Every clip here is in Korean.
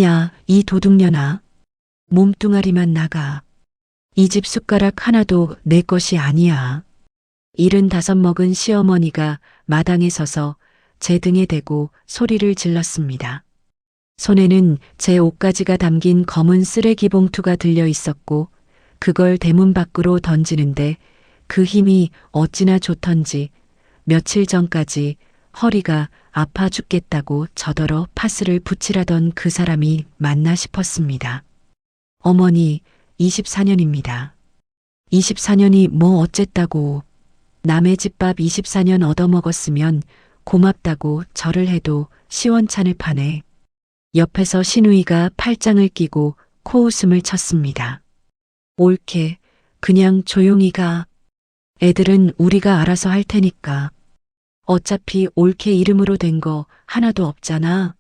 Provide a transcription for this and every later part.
야, 이 도둑년아. 몸뚱아리만 나가. 이 집 숟가락 하나도 내 것이 아니야. 75 먹은 시어머니가 마당에 서서 제 등에 대고 소리를 질렀습니다. 손에는 제 옷가지가 담긴 검은 쓰레기 봉투가 들려 있었고 그걸 대문 밖으로 던지는데 그 힘이 어찌나 좋던지 며칠 전까지 허리가 아파 죽겠다고 저더러 파스를 붙이라던 그 사람이 맞나 싶었습니다. 어머니, 24년입니다. 24년이 뭐 어쨌다고. 남의 집밥 24년 얻어먹었으면 고맙다고 절을 해도 시원찮을 판에. 옆에서 시누이가 팔짱을 끼고 코웃음을 쳤습니다. 옳게, 그냥 조용히 가. 애들은 우리가 알아서 할 테니까. 어차피 옳게 이름으로 된 거 하나도 없잖아.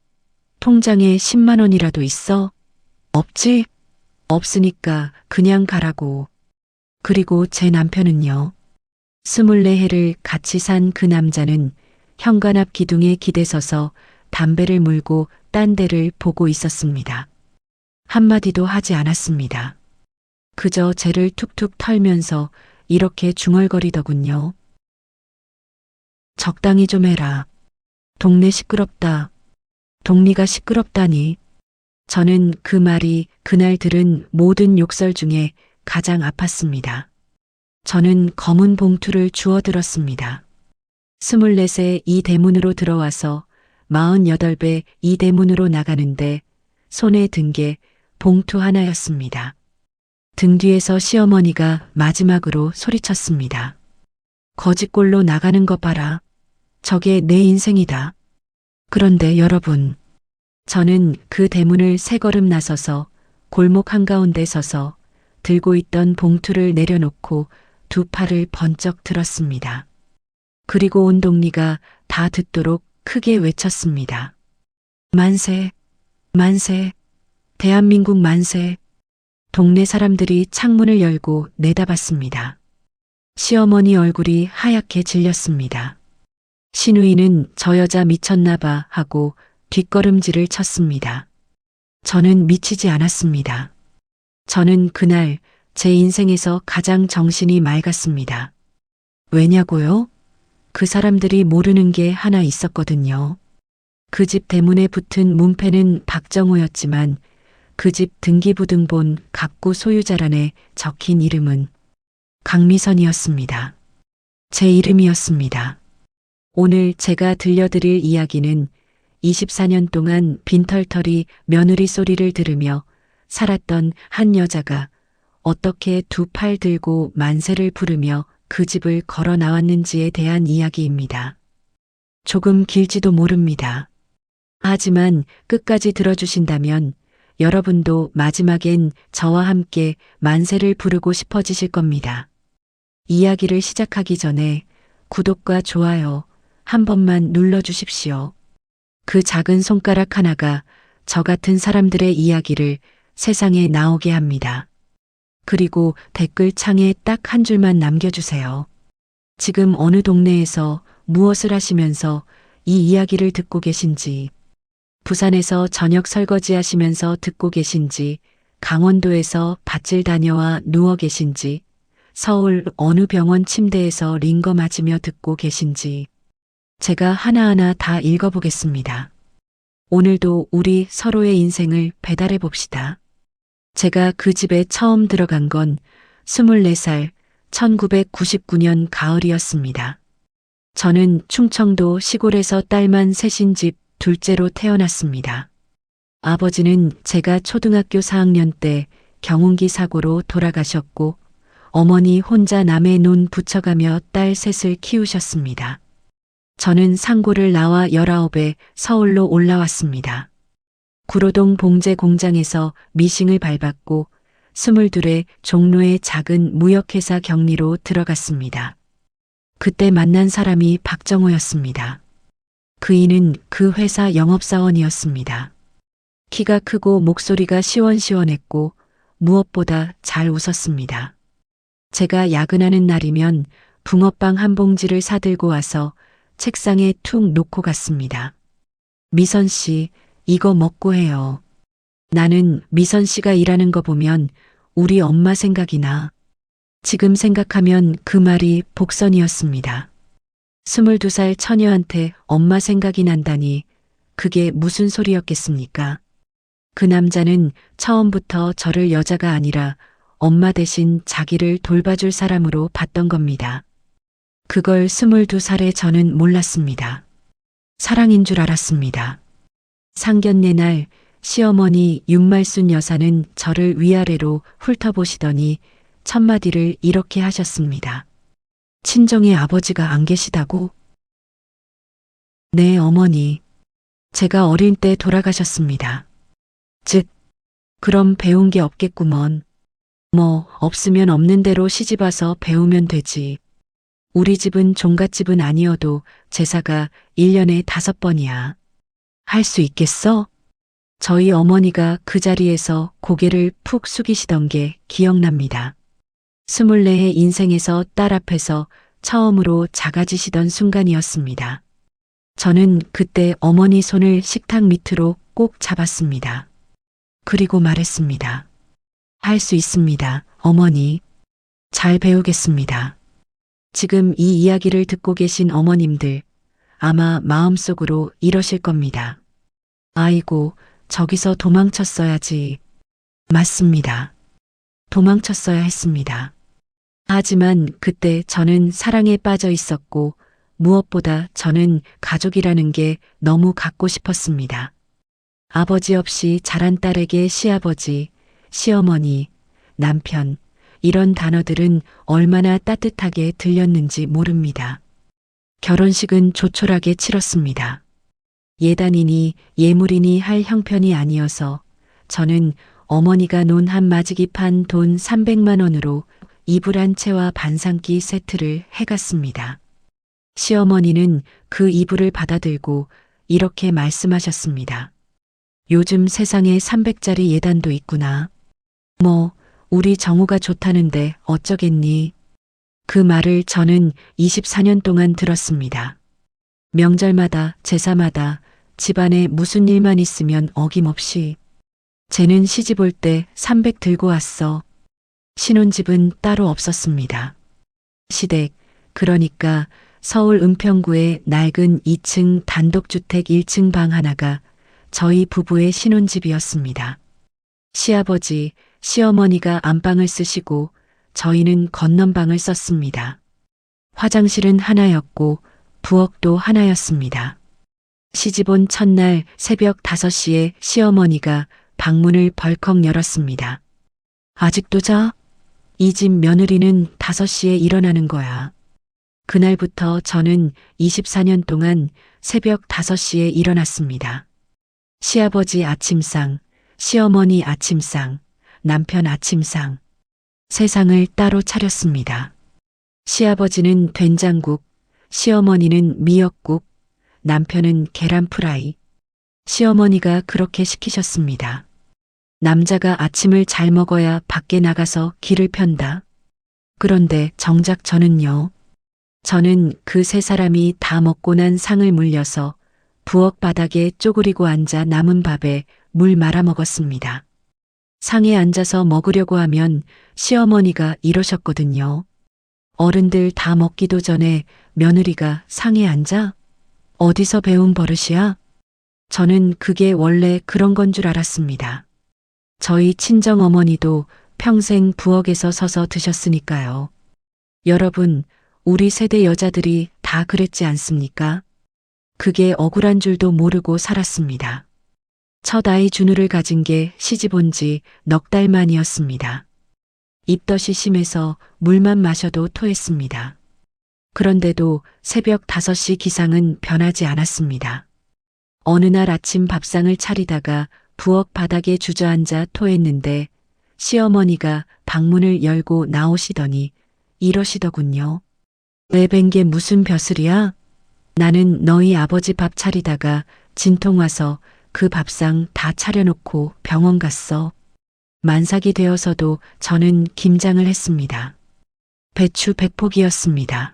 통장에 10만 원이라도 있어? 없지? 없으니까 그냥 가라고. 그리고 제 남편은요. 24해를 같이 산 그 남자는 현관 앞 기둥에 기대서서 담배를 물고 딴 데를 보고 있었습니다. 한마디도 하지 않았습니다. 그저 쟤를 툭툭 털면서 이렇게 중얼거리더군요. 적당히 좀 해라. 동네 시끄럽다. 동리가 시끄럽다니. 저는 그 말이 그날 들은 모든 욕설 중에 가장 아팠습니다. 저는 검은 봉투를 주워들었습니다. 24세 이 대문으로 들어와서 48배 이 대문으로 나가는데 손에 든 게 봉투 하나였습니다. 등 뒤에서 시어머니가 마지막으로 소리쳤습니다. 거지꼴로 나가는 거 봐라. 저게 내 인생이다. 그런데 여러분, 저는 그 대문을 세 걸음 나서서 골목 한가운데 서서 들고 있던 봉투를 내려놓고 두 팔을 번쩍 들었습니다. 그리고 온 동리가 다 듣도록 크게 외쳤습니다. 만세, 만세, 대한민국 만세. 동네 사람들이 창문을 열고 내다봤습니다. 시어머니 얼굴이 하얗게 질렸습니다. 시누이는 저 여자 미쳤나 봐 하고 뒷걸음질을 쳤습니다. 저는 미치지 않았습니다. 저는 그날 제 인생에서 가장 정신이 맑았습니다. 왜냐고요? 그 사람들이 모르는 게 하나 있었거든요. 그 집 대문에 붙은 문패는 박정호였지만 그 집 등기부등본 갑구 소유자란에 적힌 이름은 강미선이었습니다. 제 이름이었습니다. 오늘 제가 들려드릴 이야기는 24년 동안 빈털터리 며느리 소리를 들으며 살았던 한 여자가 어떻게 두 팔 들고 만세를 부르며 그 집을 걸어 나왔는지에 대한 이야기입니다. 조금 길지도 모릅니다. 하지만 끝까지 들어주신다면 여러분도 마지막엔 저와 함께 만세를 부르고 싶어지실 겁니다. 이야기를 시작하기 전에 구독과 좋아요 한 번만 눌러주십시오. 그 작은 손가락 하나가 저 같은 사람들의 이야기를 세상에 나오게 합니다. 그리고 댓글창에 딱 한 줄만 남겨주세요. 지금 어느 동네에서 무엇을 하시면서 이 이야기를 듣고 계신지, 부산에서 저녁 설거지 하시면서 듣고 계신지, 강원도에서 밭을 다녀와 누워 계신지, 서울 어느 병원 침대에서 링거 맞으며 듣고 계신지, 제가 하나하나 다 읽어보겠습니다. 오늘도 우리 서로의 인생을 배달해 봅시다. 제가 그 집에 처음 들어간 건 24살 1999년 가을이었습니다. 저는 충청도 시골에서 딸만 셋인 집 둘째로 태어났습니다. 아버지는 제가 초등학교 4학년 때 경운기 사고로 돌아가셨고 어머니 혼자 남의 논 부쳐가며 딸 셋을 키우셨습니다. 저는 상고를 나와 19에 서울로 올라왔습니다. 구로동 봉제 공장에서 미싱을 밟았고 22에 종로의 작은 무역회사 격리로 들어갔습니다. 그때 만난 사람이 박정호였습니다. 그이는 그 회사 영업사원이었습니다. 키가 크고 목소리가 시원시원했고 무엇보다 잘 웃었습니다. 제가 야근하는 날이면 붕어빵 한 봉지를 사들고 와서 책상에 툭 놓고 갔습니다. 미선 씨, 이거 먹고 해요. 나는 미선 씨가 일하는 거 보면 우리 엄마 생각이 나. 지금 생각하면 그 말이 복선이었습니다. 22살 처녀한테 엄마 생각이 난다니 그게 무슨 소리였겠습니까? 그 남자는 처음부터 저를 여자가 아니라 엄마 대신 자기를 돌봐줄 사람으로 봤던 겁니다. 그걸 22살의 저는 몰랐습니다. 사랑인 줄 알았습니다. 상견례 날 시어머니 윤말순 여사는 저를 위아래로 훑어보시더니 첫마디를 이렇게 하셨습니다. 친정에 아버지가 안 계시다고? 네, 어머니. 제가 어린 때 돌아가셨습니다. 즉, 그럼 배운 게 없겠구먼. 뭐, 없으면 없는 대로 시집와서 배우면 되지. 우리 집은 종갓집은 아니어도 제사가 1년에 5번이야. 할 수 있겠어? 저희 어머니가 그 자리에서 고개를 푹 숙이시던 게 기억납니다. 24의 인생에서 딸 앞에서 처음으로 작아지시던 순간이었습니다. 저는 그때 어머니 손을 식탁 밑으로 꼭 잡았습니다. 그리고 말했습니다. 할 수 있습니다, 어머니. 잘 배우겠습니다. 지금 이 이야기를 듣고 계신 어머님들 아마 마음속으로 이러실 겁니다. 아이고, 저기서 도망쳤어야지. 맞습니다. 도망쳤어야 했습니다. 하지만 그때 저는 사랑에 빠져 있었고 무엇보다 저는 가족이라는 게 너무 갖고 싶었습니다. 아버지 없이 자란 딸에게 시아버지, 시어머니, 남편, 이런 단어들은 얼마나 따뜻하게 들렸는지 모릅니다. 결혼식은 조촐하게 치렀습니다. 예단이니 예물이니 할 형편이 아니어서 저는 어머니가 논 한 마지기 판 돈 300만 원으로 이불 한 채와 반상기 세트를 해갔습니다. 시어머니는 그 이불을 받아들고 이렇게 말씀하셨습니다. 요즘 세상에 300짜리 예단도 있구나. 뭐, 우리 정우가 좋다는데 어쩌겠니? 그 말을 저는 24년 동안 들었습니다. 명절마다 제사마다 집안에 무슨 일만 있으면 어김없이 쟤는 시집 올 때 300 들고 왔어. 신혼집은 따로 없었습니다. 시댁, 그러니까 서울 은평구의 낡은 2층 단독주택 1층 방 하나가 저희 부부의 신혼집이었습니다. 시아버지, 시어머니가 안방을 쓰시고 저희는 건넌방을 썼습니다. 화장실은 하나였고 부엌도 하나였습니다. 시집 온 첫날 새벽 5시에 시어머니가 방문을 벌컥 열었습니다. 아직도 자? 이 집 며느리는 5시에 일어나는 거야. 그날부터 저는 24년 동안 새벽 5시에 일어났습니다. 시아버지 아침상, 시어머니 아침상, 남편 아침상, 세상을 따로 차렸습니다. 시아버지는 된장국, 시어머니는 미역국, 남편은 계란 프라이. 시어머니가 그렇게 시키셨습니다. 남자가 아침을 잘 먹어야 밖에 나가서 길을 편다. 그런데 정작 저는요. 저는 그 세 사람이 다 먹고 난 상을 물려서 부엌 바닥에 쪼그리고 앉아 남은 밥에 물 말아 먹었습니다. 상에 앉아서 먹으려고 하면 시어머니가 이러셨거든요. 어른들 다 먹기도 전에 며느리가 상에 앉아? 어디서 배운 버릇이야? 저는 그게 원래 그런 건 줄 알았습니다. 저희 친정어머니도 평생 부엌에서 서서 드셨으니까요. 여러분, 우리 세대 여자들이 다 그랬지 않습니까? 그게 억울한 줄도 모르고 살았습니다. 첫 아이 준우를 가진 게 시집 온 지 넉 달 만이었습니다. 입덧이 심해서 물만 마셔도 토했습니다. 그런데도 새벽 5시 기상은 변하지 않았습니다. 어느 날 아침 밥상을 차리다가 부엌 바닥에 주저앉아 토했는데 시어머니가 방문을 열고 나오시더니 이러시더군요. 내뵌 게 무슨 벼슬이야? 나는 너희 아버지 밥 차리다가 진통 와서 그 밥상 다 차려놓고 병원 갔어. 만삭이 되어서도 저는 김장을 했습니다. 배추 100포기였습니다.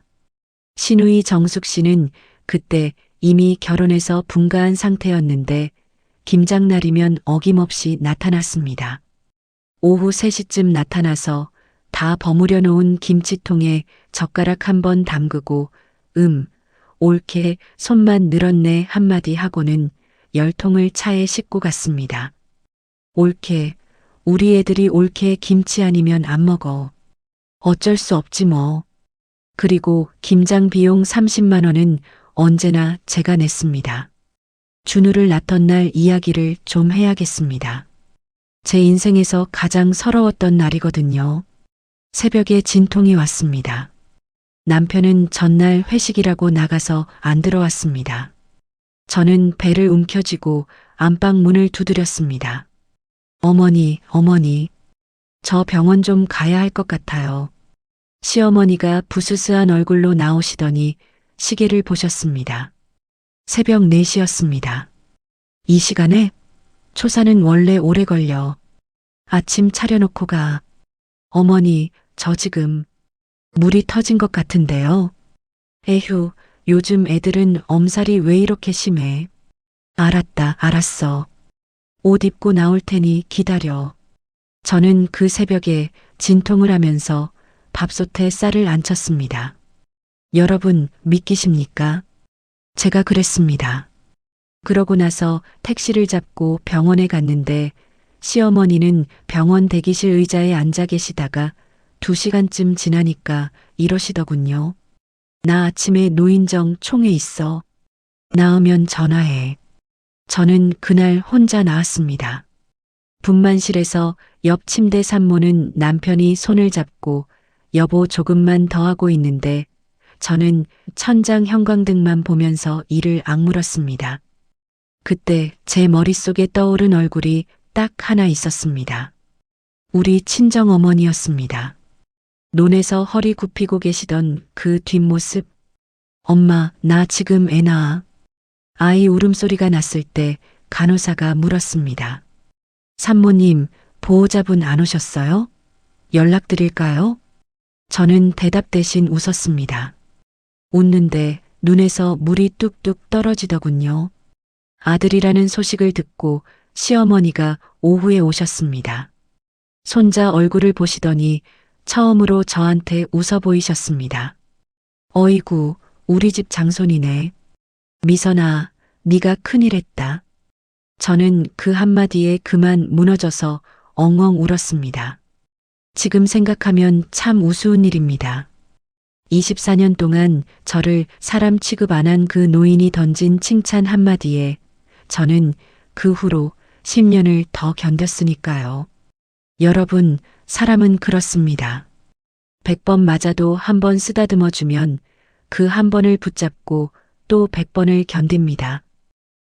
시누이 정숙 씨는 그때 이미 결혼해서 분가한 상태였는데 김장날이면 어김없이 나타났습니다. 오후 3시쯤 나타나서 다 버무려 놓은 김치통에 젓가락 한 번 담그고 옳게 손만 늘었네 한마디 하고는 10통을 차에 싣고 갔습니다. 옳게, 우리 애들이 옳게 김치 아니면 안 먹어. 어쩔 수 없지 뭐. 그리고 김장 비용 30만 원은 언제나 제가 냈습니다. 준우를 낳던 날 이야기를 좀 해야겠습니다. 제 인생에서 가장 서러웠던 날이거든요. 새벽에 진통이 왔습니다. 남편은 전날 회식이라고 나가서 안 들어왔습니다. 저는 배를 움켜쥐고 안방 문을 두드렸습니다. 어머니, 저 병원 좀 가야 할 것 같아요. 시어머니가 부스스한 얼굴로 나오시더니 시계를 보셨습니다. 새벽 4시였습니다. 이 시간에? 초사는 원래 오래 걸려. 아침 차려놓고 가. 어머니, 저 지금 물이 터진 것 같은데요. 에휴, 요즘 애들은 엄살이 왜 이렇게 심해. 알았어. 옷 입고 나올 테니 기다려. 저는 그 새벽에 진통을 하면서 밥솥에 쌀을 안 쳤습니다. 여러분 믿기십니까? 제가 그랬습니다. 그러고 나서 택시를 잡고 병원에 갔는데 시어머니는 병원 대기실 의자에 앉아 계시다가 2시간쯤 지나니까 이러시더군요. 나 아침에 노인정 총회 있어. 나으면 전화해. 저는 그날 혼자 나왔습니다. 분만실에서 옆 침대 산모는 남편이 손을 잡고 여보 조금만 더 하고 있는데 저는 천장 형광등만 보면서 이를 악물었습니다. 그때 제 머릿속에 떠오른 얼굴이 딱 하나 있었습니다. 우리 친정어머니였습니다. 논에서 허리 굽히고 계시던 그 뒷모습. 엄마, 나 지금 애 낳아. 아이 울음소리가 났을 때 간호사가 물었습니다. 산모님, 보호자분 안 오셨어요? 연락드릴까요? 저는 대답 대신 웃었습니다. 웃는데 눈에서 물이 뚝뚝 떨어지더군요. 아들이라는 소식을 듣고 시어머니가 오후에 오셨습니다. 손자 얼굴을 보시더니 처음으로 저한테 웃어 보이셨습니다. 어이구, 우리 집 장손이네. 미선아, 네가 큰일했다. 저는 그 한마디에 그만 무너져서 엉엉 울었습니다. 지금 생각하면 참 우스운 일입니다. 24년 동안 저를 사람 취급 안 한 그 노인이 던진 칭찬 한마디에 저는 그 후로 10년을 더 견뎠으니까요. 여러분, 사람은 그렇습니다. 100번 맞아도 한 번 쓰다듬어 주면 그 한 번을 붙잡고 또 100번을 견딥니다.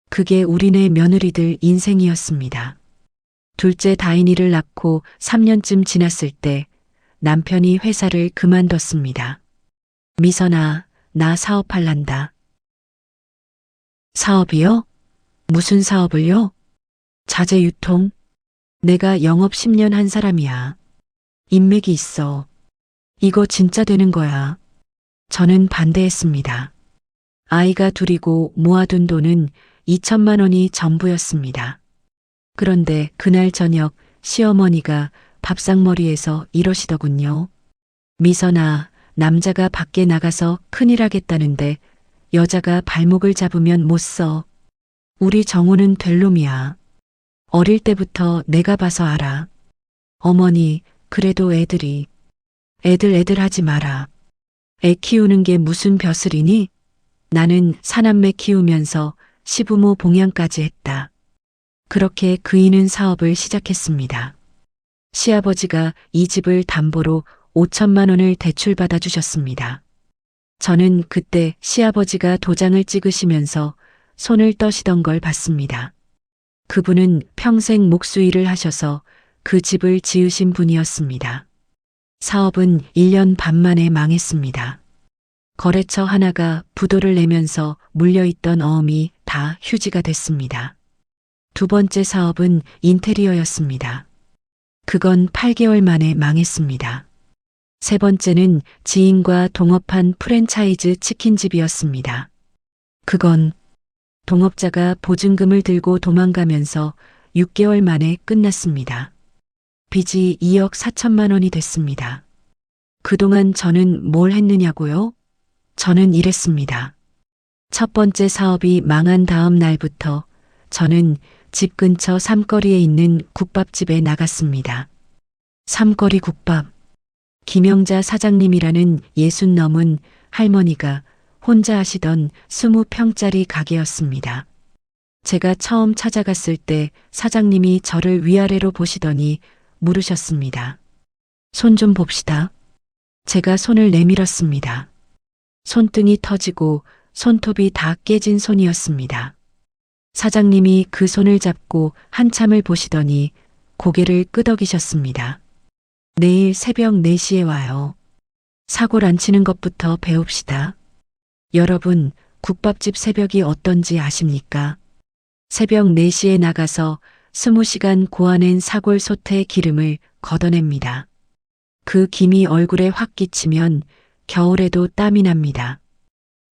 그게 우리네 며느리들 인생이었습니다. 둘째 다인이를 낳고 3년쯤 지났을 때 남편이 회사를 그만뒀습니다. 미선아, 나 사업할란다. 사업이요? 무슨 사업을요? 자재 유통? 내가 영업 10년 한 사람이야. 인맥이 있어. 이거 진짜 되는 거야. 저는 반대했습니다. 아이가 둘이고 모아둔 돈은 2천만 원이 전부였습니다. 그런데 그날 저녁 시어머니가 밥상머리에서 이러시더군요. 미선아, 남자가 밖에 나가서 큰일 하겠다는데 여자가 발목을 잡으면 못 써. 우리 정우는 될 놈이야. 어릴 때부터 내가 봐서 알아. 어머니, 그래도 애들 하지 마라. 애 키우는 게 무슨 벼슬이니? 나는 사남매 키우면서 시부모 봉양까지 했다. 그렇게 그이는 사업을 시작했습니다. 시아버지가 이 집을 담보로 5천만 원을 대출받아 주셨습니다. 저는 그때 시아버지가 도장을 찍으시면서 손을 떠시던 걸 봤습니다. 그분은 평생 목수일을 하셔서 그 집을 지으신 분이었습니다. 사업은 1년 반 만에 망했습니다. 거래처 하나가 부도를 내면서 물려있던 어음이 다 휴지가 됐습니다. 두 번째 사업은 인테리어였습니다. 그건 8개월 만에 망했습니다. 세 번째는 지인과 동업한 프랜차이즈 치킨집이었습니다. 그건 동업자가 보증금을 들고 도망가면서 6개월 만에 끝났습니다. 빚이 2억 4천만 원이 됐습니다. 그동안 저는 뭘 했느냐고요? 저는 이랬습니다. 첫 번째 사업이 망한 다음 날부터 저는 집 근처 삼거리에 있는 국밥집에 나갔습니다. 삼거리 국밥. 김영자 사장님이라는 60 넘은 할머니가 혼자 하시던 20평짜리 가게였습니다. 제가 처음 찾아갔을 때 사장님이 저를 위아래로 보시더니 물으셨습니다. 손 좀 봅시다. 제가 손을 내밀었습니다. 손등이 터지고 손톱이 다 깨진 손이었습니다. 사장님이 그 손을 잡고 한참을 보시더니 고개를 끄덕이셨습니다. 내일 새벽 4시에 와요. 사고를 안 치는 것부터 배웁시다. 여러분, 국밥집 새벽이 어떤지 아십니까? 새벽 4시에 나가서 20시간 고아낸 사골 솥의 기름을 걷어냅니다. 그 김이 얼굴에 확 끼치면 겨울에도 땀이 납니다.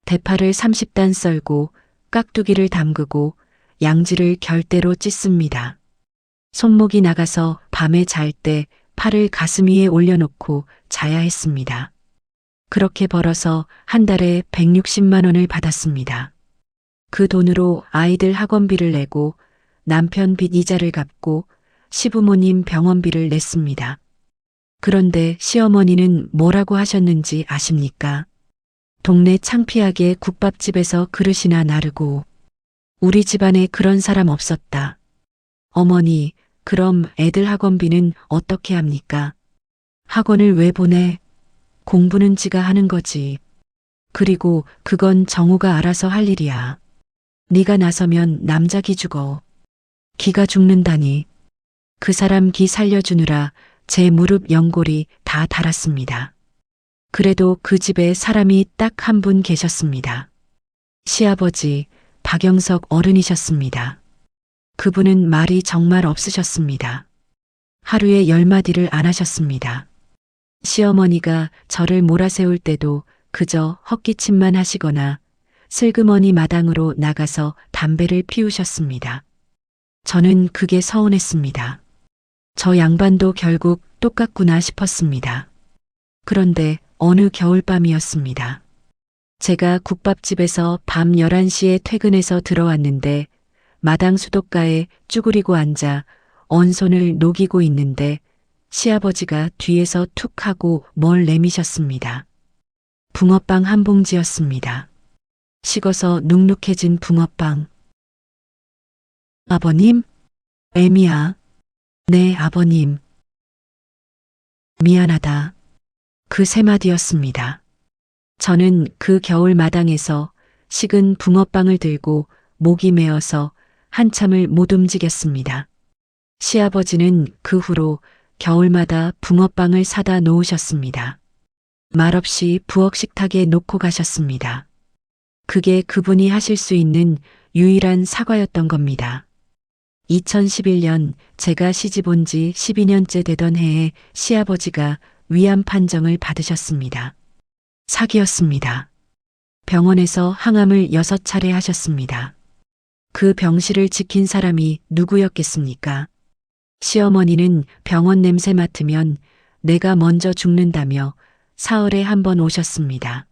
대파를 30단 썰고 깍두기를 담그고 양지를 결대로 찢습니다. 손목이 나가서 밤에 잘 때 팔을 가슴 위에 올려놓고 자야 했습니다. 그렇게 벌어서 한 달에 160만 원을 받았습니다. 그 돈으로 아이들 학원비를 내고 남편 빚 이자를 갚고 시부모님 병원비를 냈습니다. 그런데 시어머니는 뭐라고 하셨는지 아십니까? 동네 창피하게 국밥집에서 그릇이나 나르고 우리 집안에 그런 사람 없었다. 어머니, 그럼 애들 학원비는 어떻게 합니까? 학원을 왜 보내? 공부는 지가 하는 거지. 그리고 그건 정우가 알아서 할 일이야. 네가 나서면 남자 기 죽어. 기가 죽는다니. 그 사람 기 살려주느라 제 무릎 연골이 다 닳았습니다. 그래도 그 집에 사람이 딱 한 분 계셨습니다. 시아버지 박영석 어른이셨습니다. 그분은 말이 정말 없으셨습니다. 하루에 10마디를 안 하셨습니다. 시어머니가 저를 몰아세울 때도 그저 헛기침만 하시거나 슬그머니 마당으로 나가서 담배를 피우셨습니다. 저는 그게 서운했습니다. 저 양반도 결국 똑같구나 싶었습니다. 그런데 어느 겨울밤이었습니다. 제가 국밥집에서 밤 11시에 퇴근해서 들어왔는데 마당 수도가에 쭈그리고 앉아 언손을 녹이고 있는데 시아버지가 뒤에서 툭 하고 뭘 내미셨습니다. 붕어빵 한 봉지였습니다. 식어서 눅눅해진 붕어빵. 아버님? 애미야. 네, 아버님. 미안하다. 그 세 마디였습니다. 저는 그 겨울 마당에서 식은 붕어빵을 들고 목이 메어서 한참을 못 움직였습니다. 시아버지는 그 후로 겨울마다 붕어빵을 사다 놓으셨습니다. 말없이 부엌 식탁에 놓고 가셨습니다. 그게 그분이 하실 수 있는 유일한 사과였던 겁니다. 2011년 제가 시집 온 지 12년째 되던 해에 시아버지가 위암 판정을 받으셨습니다. 사기였습니다. 병원에서 항암을 6차례 하셨습니다. 그 병실을 지킨 사람이 누구였겠습니까? 시어머니는 병원 냄새 맡으면 내가 먼저 죽는다며 사흘에 한 번 오셨습니다.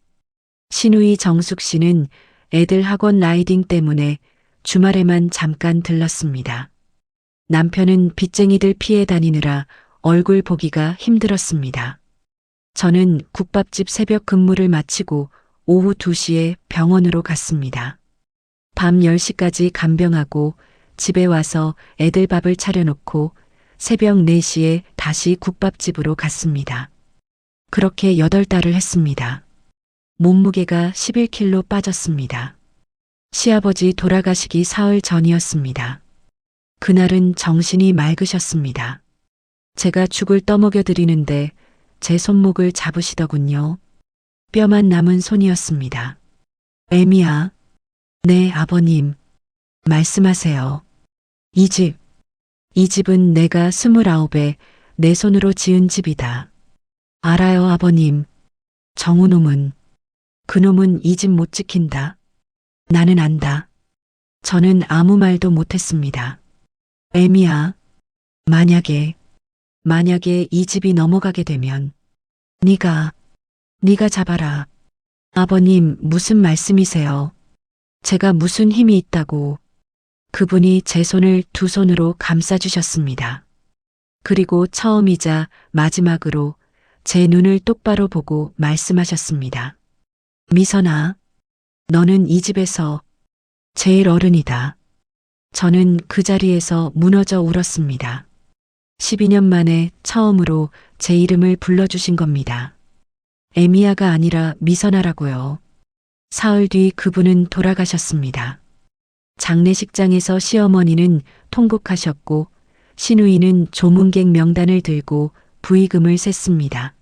시누이 정숙 씨는 애들 학원 라이딩 때문에 주말에만 잠깐 들렀습니다. 남편은 빚쟁이들 피해 다니느라 얼굴 보기가 힘들었습니다. 저는 국밥집 새벽 근무를 마치고 오후 2시에 병원으로 갔습니다. 밤 10시까지 간병하고 집에 와서 애들 밥을 차려놓고 새벽 4시에 다시 국밥집으로 갔습니다. 그렇게 8달을 했습니다. 몸무게가 11kg 빠졌습니다. 시아버지 돌아가시기 사흘 전이었습니다. 그날은 정신이 맑으셨습니다. 제가 죽을 떠먹여 드리는데 제 손목을 잡으시더군요. 뼈만 남은 손이었습니다. 애미야. 네, 아버님. 말씀하세요. 이 집은 내가 29에 내 손으로 지은 집이다. 알아요, 아버님. 정우놈은. 그놈은 이 집 못 지킨다. 나는 안다. 저는 아무 말도 못했습니다. 애미야, 만약에 이 집이 넘어가게 되면 네가 잡아라. 아버님, 무슨 말씀이세요? 제가 무슨 힘이 있다고. 그분이 제 손을 두 손으로 감싸주셨습니다. 그리고 처음이자 마지막으로 제 눈을 똑바로 보고 말씀하셨습니다. 미선아, 너는 이 집에서 제일 어른이다. 저는 그 자리에서 무너져 울었습니다. 12년 만에 처음으로 제 이름을 불러주신 겁니다. 에미야가 아니라 미선아라고요. 사흘 뒤 그분은 돌아가셨습니다. 장례식장에서 시어머니는 통곡하셨고 시누이는 조문객 명단을 들고 부의금을 셌습니다.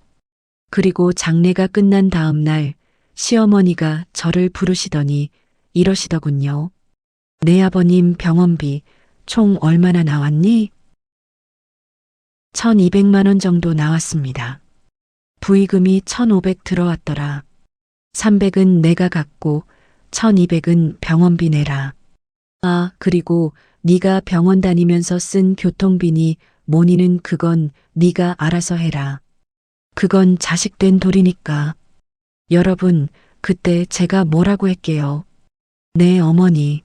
그리고 장례가 끝난 다음 날 시어머니가 저를 부르시더니 이러시더군요. 내 아버님 병원비 총 얼마나 나왔니? 1200만 원 정도 나왔습니다. 부의금이 1500 들어왔더라. 300은 내가 갖고 1200은 병원비 내라. 아, 그리고 네가 병원 다니면서 쓴 교통비니 뭐니는 그건 네가 알아서 해라. 그건 자식 된 돌이니까. 여러분, 그때 제가 뭐라고 했게요? 네, 어머니.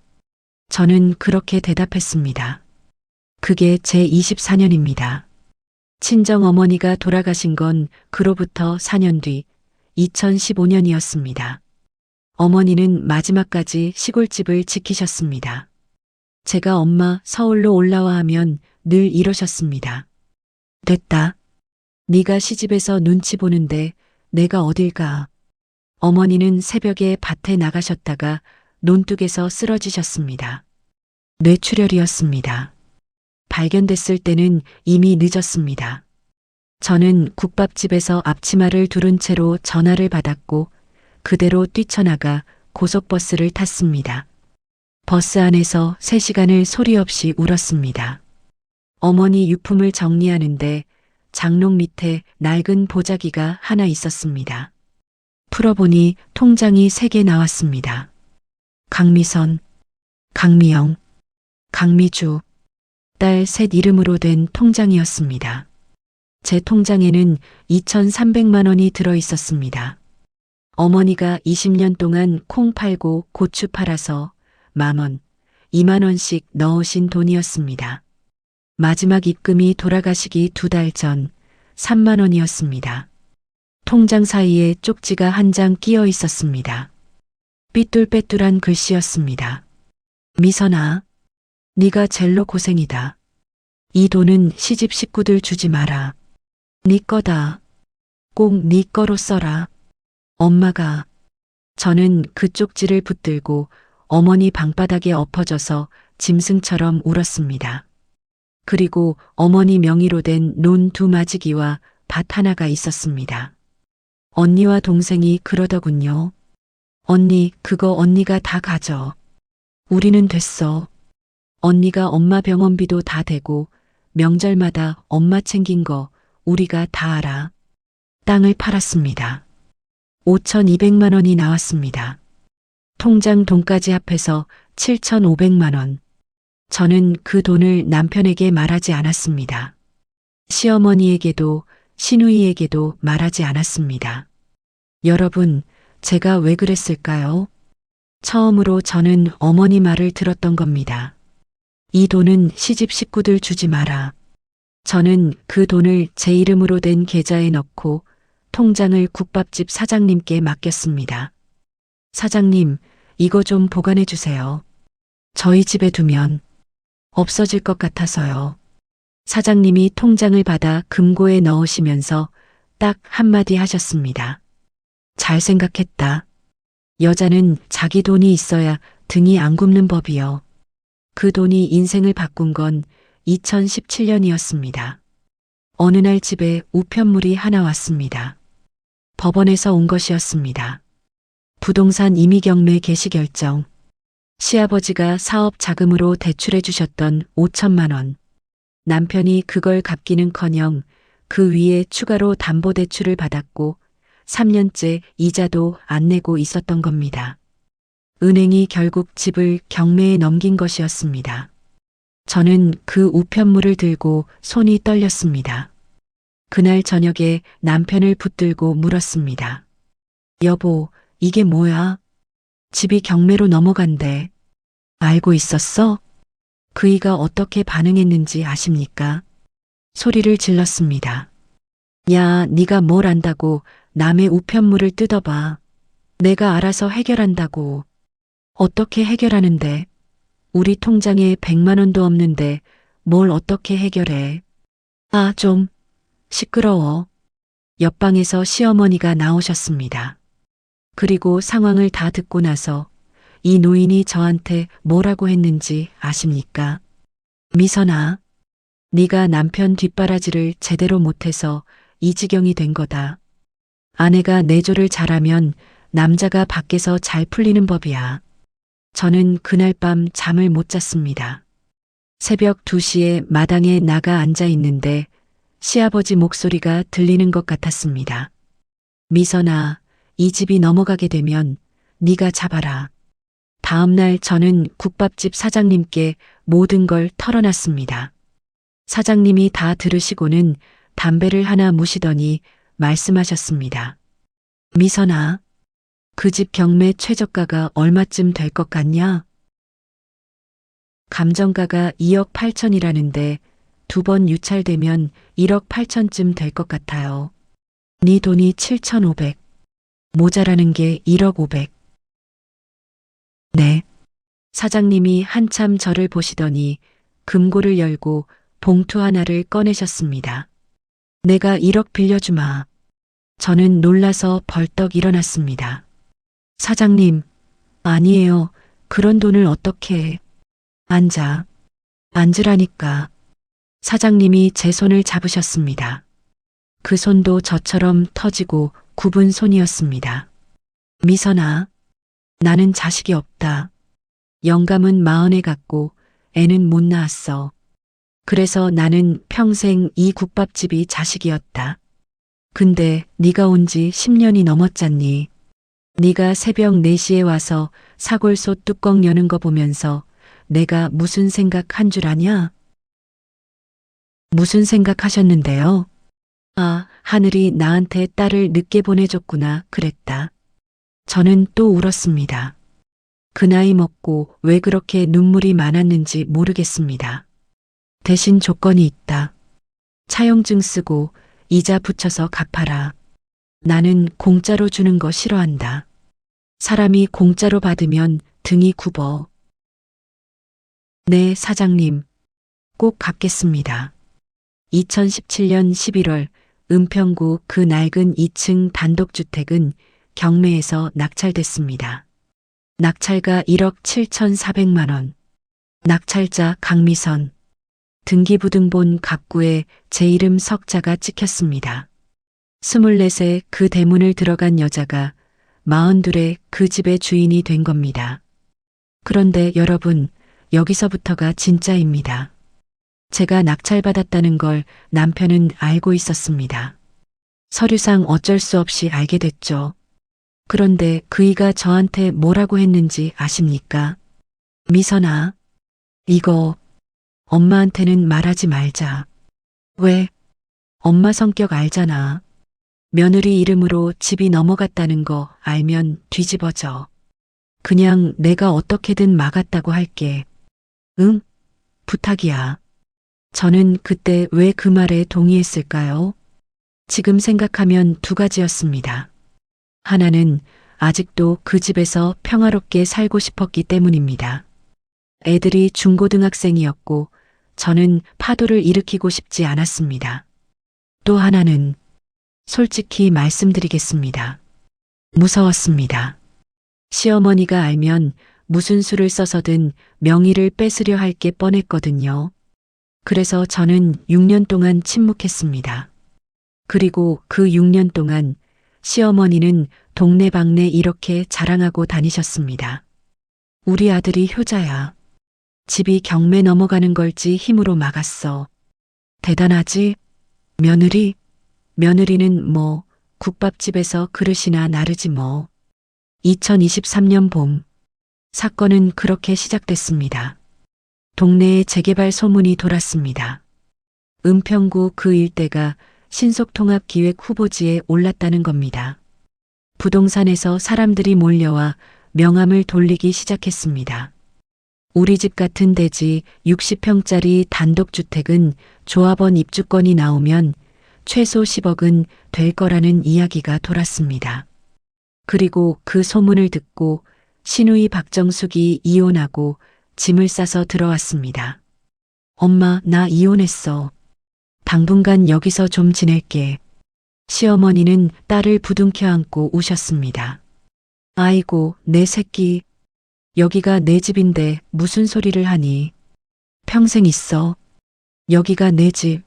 저는 그렇게 대답했습니다. 그게 제 24년입니다. 친정 어머니가 돌아가신 건 그로부터 4년 뒤 2015년이었습니다. 어머니는 마지막까지 시골집을 지키셨습니다. 제가 엄마 서울로 올라와 하면 늘 이러셨습니다. 됐다. 네가 시집에서 눈치 보는데 내가 어딜 가. 어머니는 새벽에 밭에 나가셨다가 논둑에서 쓰러지셨습니다. 뇌출혈이었습니다. 발견됐을 때는 이미 늦었습니다. 저는 국밥집에서 앞치마를 두른 채로 전화를 받았고 그대로 뛰쳐나가 고속버스를 탔습니다. 버스 안에서 3시간을 소리 없이 울었습니다. 어머니 유품을 정리하는데 장롱 밑에 낡은 보자기가 하나 있었습니다. 풀어보니 통장이 3개 나왔습니다. 강미선, 강미영, 강미주, 딸 셋 이름으로 된 통장이었습니다. 제 통장에는 2,300만 원이 들어 있었습니다. 어머니가 20년 동안 콩 팔고 고추 팔아서 10,000원, 20,000원씩 넣으신 돈이었습니다. 마지막 입금이 돌아가시기 2달 전 3만 원이었습니다. 통장 사이에 쪽지가 한 장 끼어 있었습니다. 삐뚤빼뚤한 글씨였습니다. 미선아, 네가 젤로 고생이다. 이 돈은 시집 식구들 주지 마라. 네 거다. 꼭 네 거로 써라. 엄마가. 저는 그 쪽지를 붙들고 어머니 방바닥에 엎어져서 짐승처럼 울었습니다. 그리고 어머니 명의로 된 논 2마지기와 밭 하나가 있었습니다. 언니와 동생이 그러더군요. 언니, 그거 언니가 다 가져. 우리는 됐어. 언니가 엄마 병원비도 다 대고 명절마다 엄마 챙긴 거 우리가 다 알아. 땅을 팔았습니다. 5,200만 원이 나왔습니다. 통장 돈까지 합해서 7,500만 원. 저는 그 돈을 남편에게 말하지 않았습니다. 시어머니에게도 시누이에게도 말하지 않았습니다. 여러분, 제가 왜 그랬을까요? 처음으로 저는 어머니 말을 들었던 겁니다. 이 돈은 시집 식구들 주지 마라. 저는 그 돈을 제 이름으로 된 계좌에 넣고 통장을 국밥집 사장님께 맡겼습니다. 사장님, 이거 좀 보관해 주세요. 저희 집에 두면 없어질 것 같아서요. 사장님이 통장을 받아 금고에 넣으시면서 딱 한마디 하셨습니다. 잘 생각했다. 여자는 자기 돈이 있어야 등이 안 굽는 법이요. 그 돈이 인생을 바꾼 건 2017년이었습니다. 어느 날 집에 우편물이 하나 왔습니다. 법원에서 온 것이었습니다. 부동산 임의경매 개시 결정. 시아버지가 사업 자금으로 대출해 주셨던 5천만 원. 남편이 그걸 갚기는커녕 그 위에 추가로 담보대출을 받았고 3년째 이자도 안 내고 있었던 겁니다. 은행이 결국 집을 경매에 넘긴 것이었습니다. 저는 그 우편물을 들고 손이 떨렸습니다. 그날 저녁에 남편을 붙들고 물었습니다. 여보, 이게 뭐야? 집이 경매로 넘어간대. 알고 있었어? 그이가 어떻게 반응했는지 아십니까? 소리를 질렀습니다. 야, 네가 뭘 안다고 남의 우편물을 뜯어봐. 내가 알아서 해결한다고. 어떻게 해결하는데? 우리 통장에 100만 원도 없는데 뭘 어떻게 해결해? 아, 좀 시끄러워. 옆방에서 시어머니가 나오셨습니다. 그리고 상황을 다 듣고 나서 이 노인이 저한테 뭐라고 했는지 아십니까? 미선아, 네가 남편 뒷바라지를 제대로 못해서 이 지경이 된 거다. 아내가 내조를 잘하면 남자가 밖에서 잘 풀리는 법이야. 저는 그날 밤 잠을 못 잤습니다. 새벽 2시에 마당에 나가 앉아 있는데 시아버지 목소리가 들리는 것 같았습니다. 미선아, 이 집이 넘어가게 되면 네가 잡아라. 다음 날 저는 국밥집 사장님께 모든 걸 털어놨습니다. 사장님이 다 들으시고는 담배를 하나 무시더니 말씀하셨습니다. 미선아, 그 집 경매 최저가가 얼마쯤 될 것 같냐? 감정가가 2억 8천이라는데 2번 유찰되면 1억 8천쯤 될 것 같아요. 네 돈이 7,500. 모자라는 게 1억 500. 네. 사장님이 한참 저를 보시더니 금고를 열고 봉투 하나를 꺼내셨습니다. 내가 1억 빌려주마. 저는 놀라서 벌떡 일어났습니다. 사장님, 아니에요. 그런 돈을 어떻게 해. 앉아. 앉으라니까. 사장님이 제 손을 잡으셨습니다. 그 손도 저처럼 터지고 굽은 손이었습니다. 미선아, 나는 자식이 없다. 영감은 40에 갔고 애는 못 낳았어. 그래서 나는 평생 이 국밥집이 자식이었다. 근데 네가 온 지 10년이 넘었잖니. 네가 새벽 4시에 와서 사골솥 뚜껑 여는 거 보면서 내가 무슨 생각한 줄 아냐? 무슨 생각하셨는데요? 아, 하늘이 나한테 딸을 늦게 보내줬구나 그랬다. 저는 또 울었습니다. 그 나이 먹고 왜 그렇게 눈물이 많았는지 모르겠습니다. 대신 조건이 있다. 차용증 쓰고 이자 붙여서 갚아라. 나는 공짜로 주는 거 싫어한다. 사람이 공짜로 받으면 등이 굽어. 네, 사장님. 꼭 갚겠습니다. 2017년 11월 은평구 그 낡은 2층 단독주택은 경매에서 낙찰됐습니다. 낙찰가 1억 7,400만 원. 낙찰자 강미선. 등기부등본 갑구에 제 이름 석자가 찍혔습니다. 24세 그 대문을 들어간 여자가 42에 그 집의 주인이 된 겁니다. 그런데 여러분, 여기서부터가 진짜입니다. 제가 낙찰받았다는 걸 남편은 알고 있었습니다. 서류상 어쩔 수 없이 알게 됐죠. 그런데 그이가 저한테 뭐라고 했는지 아십니까? 미선아, 이거 엄마한테는 말하지 말자. 왜? 엄마 성격 알잖아. 며느리 이름으로 집이 넘어갔다는 거 알면 뒤집어져. 그냥 내가 어떻게든 막았다고 할게. 응? 부탁이야. 저는 그때 왜 그 말에 동의했을까요? 지금 생각하면 2가지였습니다. 하나는 아직도 그 집에서 평화롭게 살고 싶었기 때문입니다. 애들이 중고등학생이었고 저는 파도를 일으키고 싶지 않았습니다. 또 하나는 솔직히 말씀드리겠습니다. 무서웠습니다. 시어머니가 알면 무슨 수를 써서든 명의를 뺏으려 할 게 뻔했거든요. 그래서 저는 6년 동안 침묵했습니다. 그리고 그 6년 동안 시어머니는 동네방네 이렇게 자랑하고 다니셨습니다. 우리 아들이 효자야. 집이 경매 넘어가는 걸지 힘으로 막았어. 대단하지? 며느리는 뭐 국밥집에서 그릇이나 나르지 뭐. 2023년 봄 사건은 그렇게 시작됐습니다. 동네에 재개발 소문이 돌았습니다. 은평구 그 일대가 신속통합기획 후보지에 올랐다는 겁니다. 부동산에서 사람들이 몰려와 명함을 돌리기 시작했습니다. 우리 집 같은 대지 60평짜리 단독주택은 조합원 입주권이 나오면 최소 10억은 될 거라는 이야기가 돌았습니다. 그리고 그 소문을 듣고 시누이 박정숙이 이혼하고 짐을 싸서 들어왔습니다. 엄마, 나 이혼했어. 당분간 여기서 좀 지낼게. 시어머니는 딸을 부둥켜 안고 우셨습니다. 아이고, 내 새끼. 여기가 내 집인데 무슨 소리를 하니. 평생 있어. 여기가 내 집.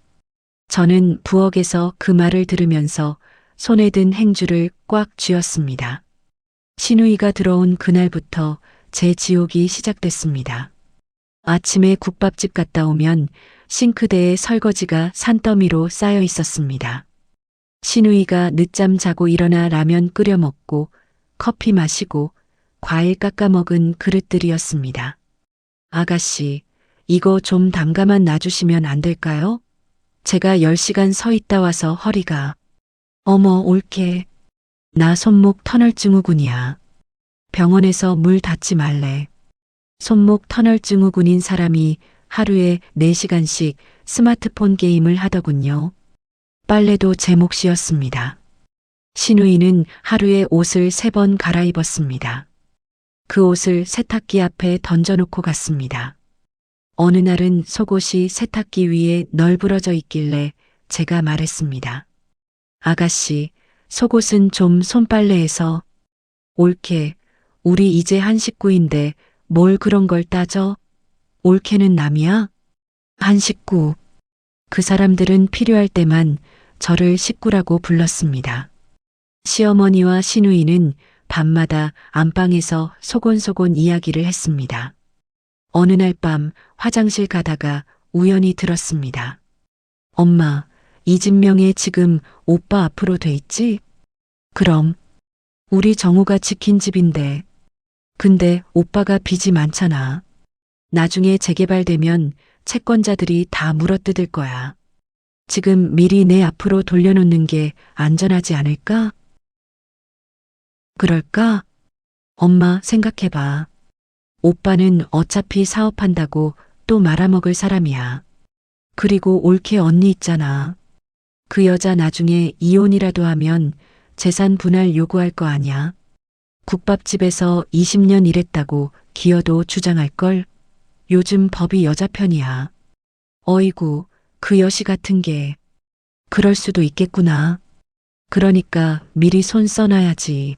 저는 부엌에서 그 말을 들으면서 손에 든 행주를 꽉 쥐었습니다. 시누이가 들어온 그날부터 제 지옥이 시작됐습니다. 아침에 국밥집 갔다 오면 싱크대에 설거지가 산더미로 쌓여 있었습니다. 시누이가 늦잠 자고 일어나 라면 끓여 먹고 커피 마시고 과일 깎아 먹은 그릇들이었습니다. 아가씨, 이거 좀 담가만 놔주시면 안 될까요? 제가 10시간 서 있다 와서 허리가. 어머, 올케. 나 손목 터널 증후군이야. 병원에서 물 닿지 말래. 손목 터널 증후군인 사람이 하루에 4시간씩 스마트폰 게임을 하더군요. 빨래도 제 몫이었습니다. 시누이는 하루에 옷을 3번 갈아입었습니다. 그 옷을 세탁기 앞에 던져놓고 갔습니다. 어느 날은 속옷이 세탁기 위에 널브러져 있길래 제가 말했습니다. 아가씨, 속옷은 좀 손빨래해서. 올케, 우리 이제 한 식구인데 뭘 그런 걸 따져? 올케는 남이야? 한 식구. 그 사람들은 필요할 때만 저를 식구라고 불렀습니다. 시어머니와 시누이는 밤마다 안방에서 소곤소곤 이야기를 했습니다. 어느 날 밤 화장실 가다가 우연히 들었습니다. 엄마, 이 집 명에 지금 오빠 앞으로 돼 있지? 그럼. 우리 정우가 지킨 집인데. 근데 오빠가 빚이 많잖아. 나중에 재개발되면 채권자들이 다 물어뜯을 거야. 지금 미리 내 앞으로 돌려놓는 게 안전하지 않을까? 그럴까? 엄마, 생각해봐. 오빠는 어차피 사업한다고 또 말아먹을 사람이야. 그리고 올케 언니 있잖아. 그 여자 나중에 이혼이라도 하면 재산 분할 요구할 거 아냐. 국밥집에서 20년 일했다고 기어도 주장할걸. 요즘 법이 여자 편이야. 어이구, 그 여시 같은 게. 그럴 수도 있겠구나. 그러니까 미리 손 써놔야지.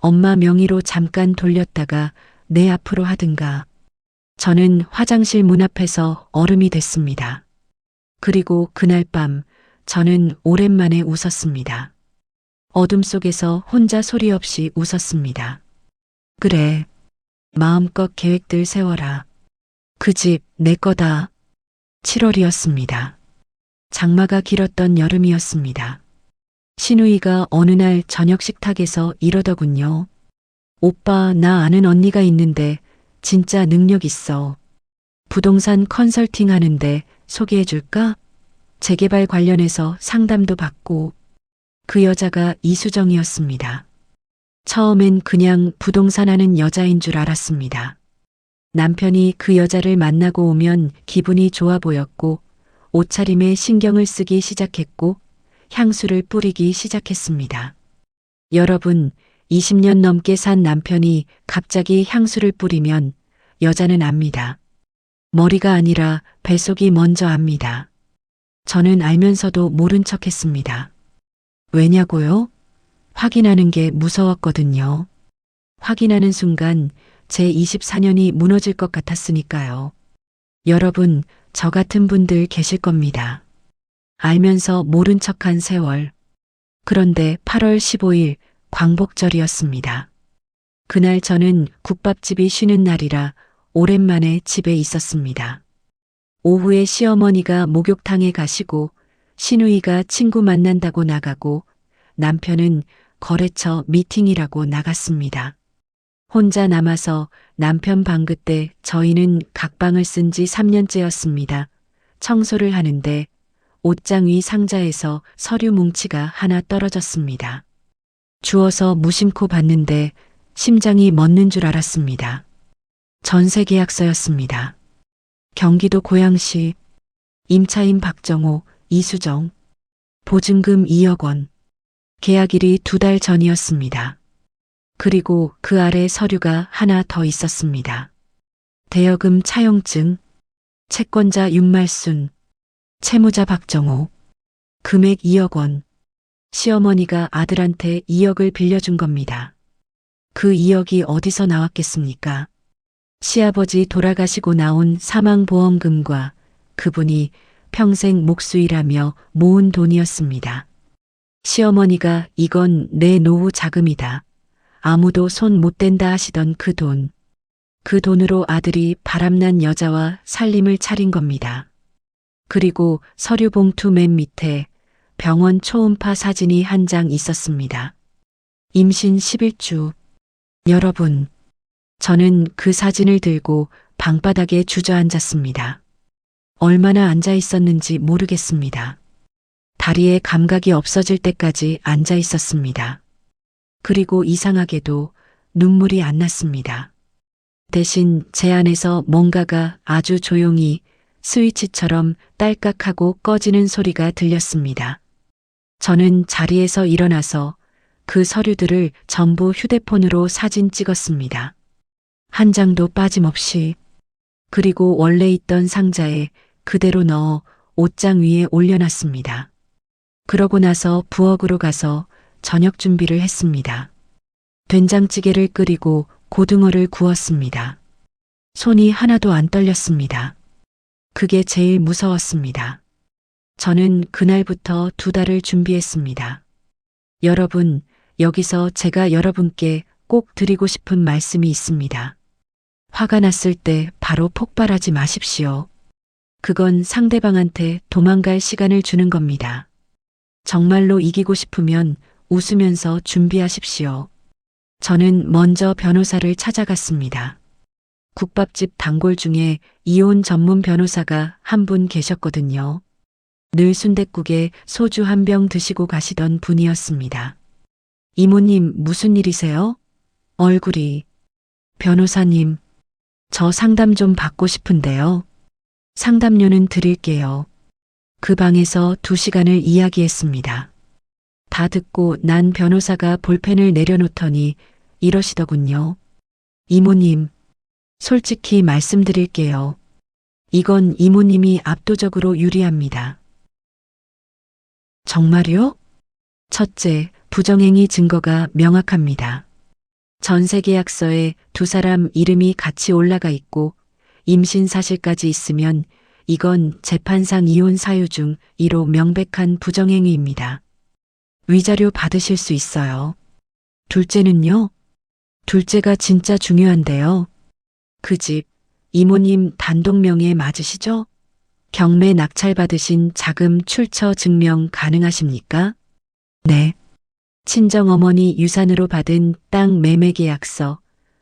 엄마 명의로 잠깐 돌렸다가 내 앞으로 하든가. 저는 화장실 문 앞에서 얼음이 됐습니다. 그리고 그날 밤 저는 오랜만에 웃었습니다. 어둠 속에서 혼자 소리 없이 웃었습니다. 그래, 마음껏 계획들 세워라. 그 집 내 거다. 7월이었습니다. 장마가 길었던 여름이었습니다. 시누이가 어느 날 저녁 식탁에서 이러더군요. 오빠, 나 아는 언니가 있는데 진짜 능력 있어. 부동산 컨설팅 하는데 소개해 줄까? 재개발 관련해서 상담도 받고. 그 여자가 이수정이었습니다. 처음엔 그냥 부동산 하는 여자인 줄 알았습니다. 남편이 그 여자를 만나고 오면 기분이 좋아 보였고 옷차림에 신경을 쓰기 시작했고 향수를 뿌리기 시작했습니다. 여러분, 20년 넘게 산 남편이 갑자기 향수를 뿌리면 여자는 압니다. 머리가 아니라 뱃속이 먼저 압니다. 저는 알면서도 모른 척했습니다. 왜냐고요? 확인하는 게 무서웠거든요. 확인하는 순간 제 24년이 무너질 것 같았으니까요. 여러분, 저 같은 분들 계실 겁니다. 알면서 모른 척한 세월. 그런데 8월 15일 광복절이었습니다. 그날 저는 국밥집이 쉬는 날이라 오랜만에 집에 있었습니다. 오후에 시어머니가 목욕탕에 가시고 시누이가 친구 만난다고 나가고 남편은 거래처 미팅이라고 나갔습니다. 혼자 남아서 남편 방그 때 저희는 각방을 쓴 지 3년째였습니다. 청소를 하는데 옷장 위 상자에서 서류 뭉치가 하나 떨어졌습니다. 주워서 무심코 봤는데 심장이 멎는 줄 알았습니다. 전세 계약서였습니다. 경기도 고양시 임차인 박정호, 이수정. 보증금 2억 원. 계약일이 2달 전이었습니다. 그리고 그 아래 서류가 하나 더 있었습니다. 대여금 차용증, 채권자 윤말순, 채무자 박정호, 금액 2억 원. 시어머니가 아들한테 2억을 빌려준 겁니다. 그 2억이 어디서 나왔겠습니까? 시아버지 돌아가시고 나온 사망보험금과 그분이 평생 목수일하며 모은 돈이었습니다. 시어머니가 이건 내 노후 자금이다. 아무도 손 못 댄다 하시던 그 돈. 그 돈으로 아들이 바람난 여자와 살림을 차린 겁니다. 그리고 서류 봉투 맨 밑에 병원 초음파 사진이 한 장 있었습니다. 임신 11주. 여러분, 저는 그 사진을 들고 방바닥에 주저앉았습니다. 얼마나 앉아 있었는지 모르겠습니다. 다리에 감각이 없어질 때까지 앉아 있었습니다. 그리고 이상하게도 눈물이 안 났습니다. 대신 제 안에서 뭔가가 아주 조용히 스위치처럼 딸깍하고 꺼지는 소리가 들렸습니다. 저는 자리에서 일어나서 그 서류들을 전부 휴대폰으로 사진 찍었습니다. 한 장도 빠짐없이. 그리고 원래 있던 상자에 그대로 넣어 옷장 위에 올려놨습니다. 그러고 나서 부엌으로 가서 저녁 준비를 했습니다. 된장찌개를 끓이고 고등어를 구웠습니다. 손이 하나도 안 떨렸습니다. 그게 제일 무서웠습니다. 저는 그날부터 2달을 준비했습니다. 여러분, 여기서 제가 여러분께 꼭 드리고 싶은 말씀이 있습니다. 화가 났을 때 바로 폭발하지 마십시오. 그건 상대방한테 도망갈 시간을 주는 겁니다. 정말로 이기고 싶으면 웃으면서 준비하십시오. 저는 먼저 변호사를 찾아갔습니다. 국밥집 단골 중에 이혼 전문 변호사가 한 분 계셨거든요. 늘 순댓국에 소주 한 병 드시고 가시던 분이었습니다. 이모님, 무슨 일이세요? 얼굴이. 변호사님, 저 상담 좀 받고 싶은데요. 상담료는 드릴게요. 그 방에서 2시간을 이야기했습니다. 다 듣고 난 변호사가 볼펜을 내려놓더니 이러시더군요. 이모님, 솔직히 말씀드릴게요. 이건 이모님이 압도적으로 유리합니다. 정말요? 첫째, 부정행위 증거가 명확합니다. 전세계약서에 2사람 이름이 같이 올라가 있고 임신 사실까지 있으면 이건 재판상 이혼 사유 중 1호 명백한 부정행위입니다. 위자료 받으실 수 있어요. 둘째는요? 둘째가 진짜 중요한데요. 그 집, 이모님 단독 명의에 맞으시죠? 경매 낙찰 받으신 자금 출처 증명 가능하십니까? 네. 친정어머니 유산으로 받은 땅 매매 계약서,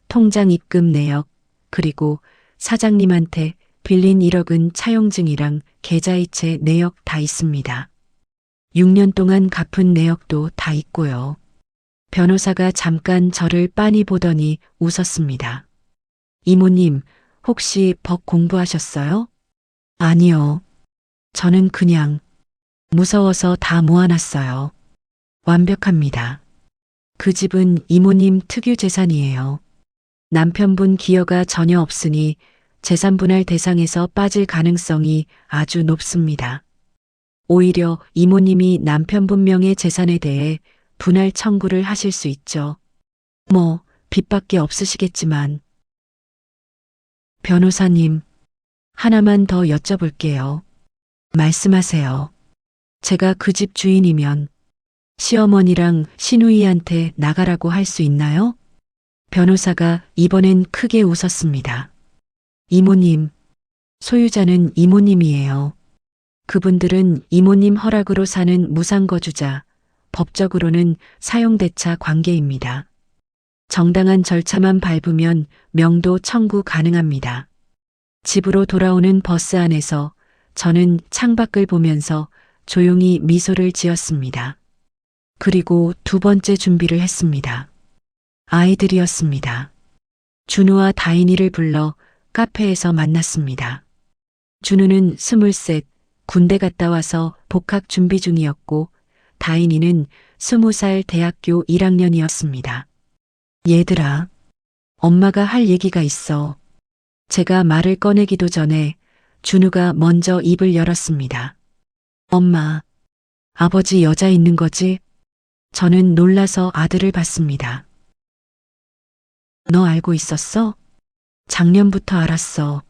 통장 입금 내역, 그리고 사장님한테 빌린 1억은 차용증이랑 계좌이체 내역 다 있습니다. 6년 동안 갚은 내역도 다 있고요. 변호사가 잠깐 저를 빤히 보더니 웃었습니다. 이모님, 혹시 법 공부하셨어요? 아니요. 저는 그냥 무서워서 다 모아놨어요. 완벽합니다. 그 집은 이모님 특유 재산이에요. 남편분 기여가 전혀 없으니 재산 분할 대상에서 빠질 가능성이 아주 높습니다. 오히려 이모님이 남편분 명의 재산에 대해 분할 청구를 하실 수 있죠. 뭐, 빚밖에 없으시겠지만. 변호사님, 하나만 더 여쭤볼게요. 말씀하세요. 제가 그 집 주인이면 시어머니랑 시누이한테 나가라고 할 수 있나요? 변호사가 이번엔 크게 웃었습니다. 이모님, 소유자는 이모님이에요. 그분들은 이모님 허락으로 사는 무상거주자, 법적으로는 사용대차 관계입니다. 정당한 절차만 밟으면 명도 청구 가능합니다. 집으로 돌아오는 버스 안에서 저는 창밖을 보면서 조용히 미소를 지었습니다. 그리고 두 번째 준비를 했습니다. 아이들이었습니다. 준우와 다인이를 불러 카페에서 만났습니다. 준우는 23, 군대 갔다 와서 복학 준비 중이었고 다인이는 20살 대학교 1학년이었습니다. 얘들아, 엄마가 할 얘기가 있어. 제가 말을 꺼내기도 전에 준우가 먼저 입을 열었습니다. 엄마, 아버지 여자 있는 거지? 저는 놀라서 아들을 봤습니다. 너 알고 있었어? 작년부터 알았어.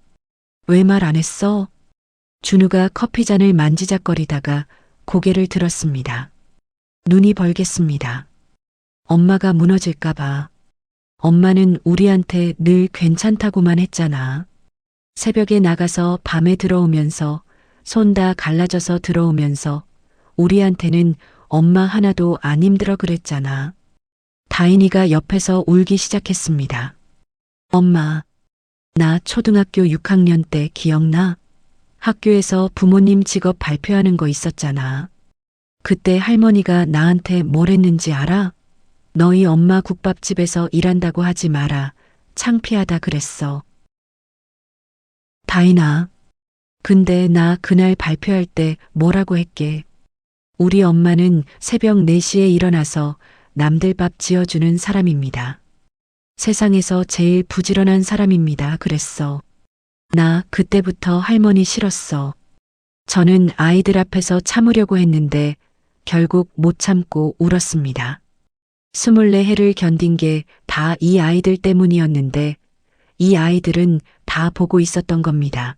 왜 말 안 했어? 준우가 커피잔을 만지작거리다가 고개를 들었습니다. 눈이 벌겠습니다. 엄마가 무너질까봐. 엄마는 우리한테 늘 괜찮다고만 했잖아. 새벽에 나가서 밤에 들어오면서 손 다 갈라져서 들어오면서 우리한테는 엄마 하나도 안 힘들어 그랬잖아. 다인이가 옆에서 울기 시작했습니다. 엄마, 나 초등학교 6학년 때 기억나? 학교에서 부모님 직업 발표하는 거 있었잖아. 그때 할머니가 나한테 뭘 했는지 알아? 너희 엄마 국밥집에서 일한다고 하지 마라. 창피하다 그랬어. 다인아, 근데 나 그날 발표할 때 뭐라고 했게? 우리 엄마는 새벽 4시에 일어나서 남들 밥 지어주는 사람입니다. 세상에서 제일 부지런한 사람입니다. 그랬어. 나 그때부터 할머니 싫었어. 저는 아이들 앞에서 참으려고 했는데 결국 못 참고 울었습니다. 24해를 견딘 게 다 이 아이들 때문이었는데 이 아이들은 다 보고 있었던 겁니다.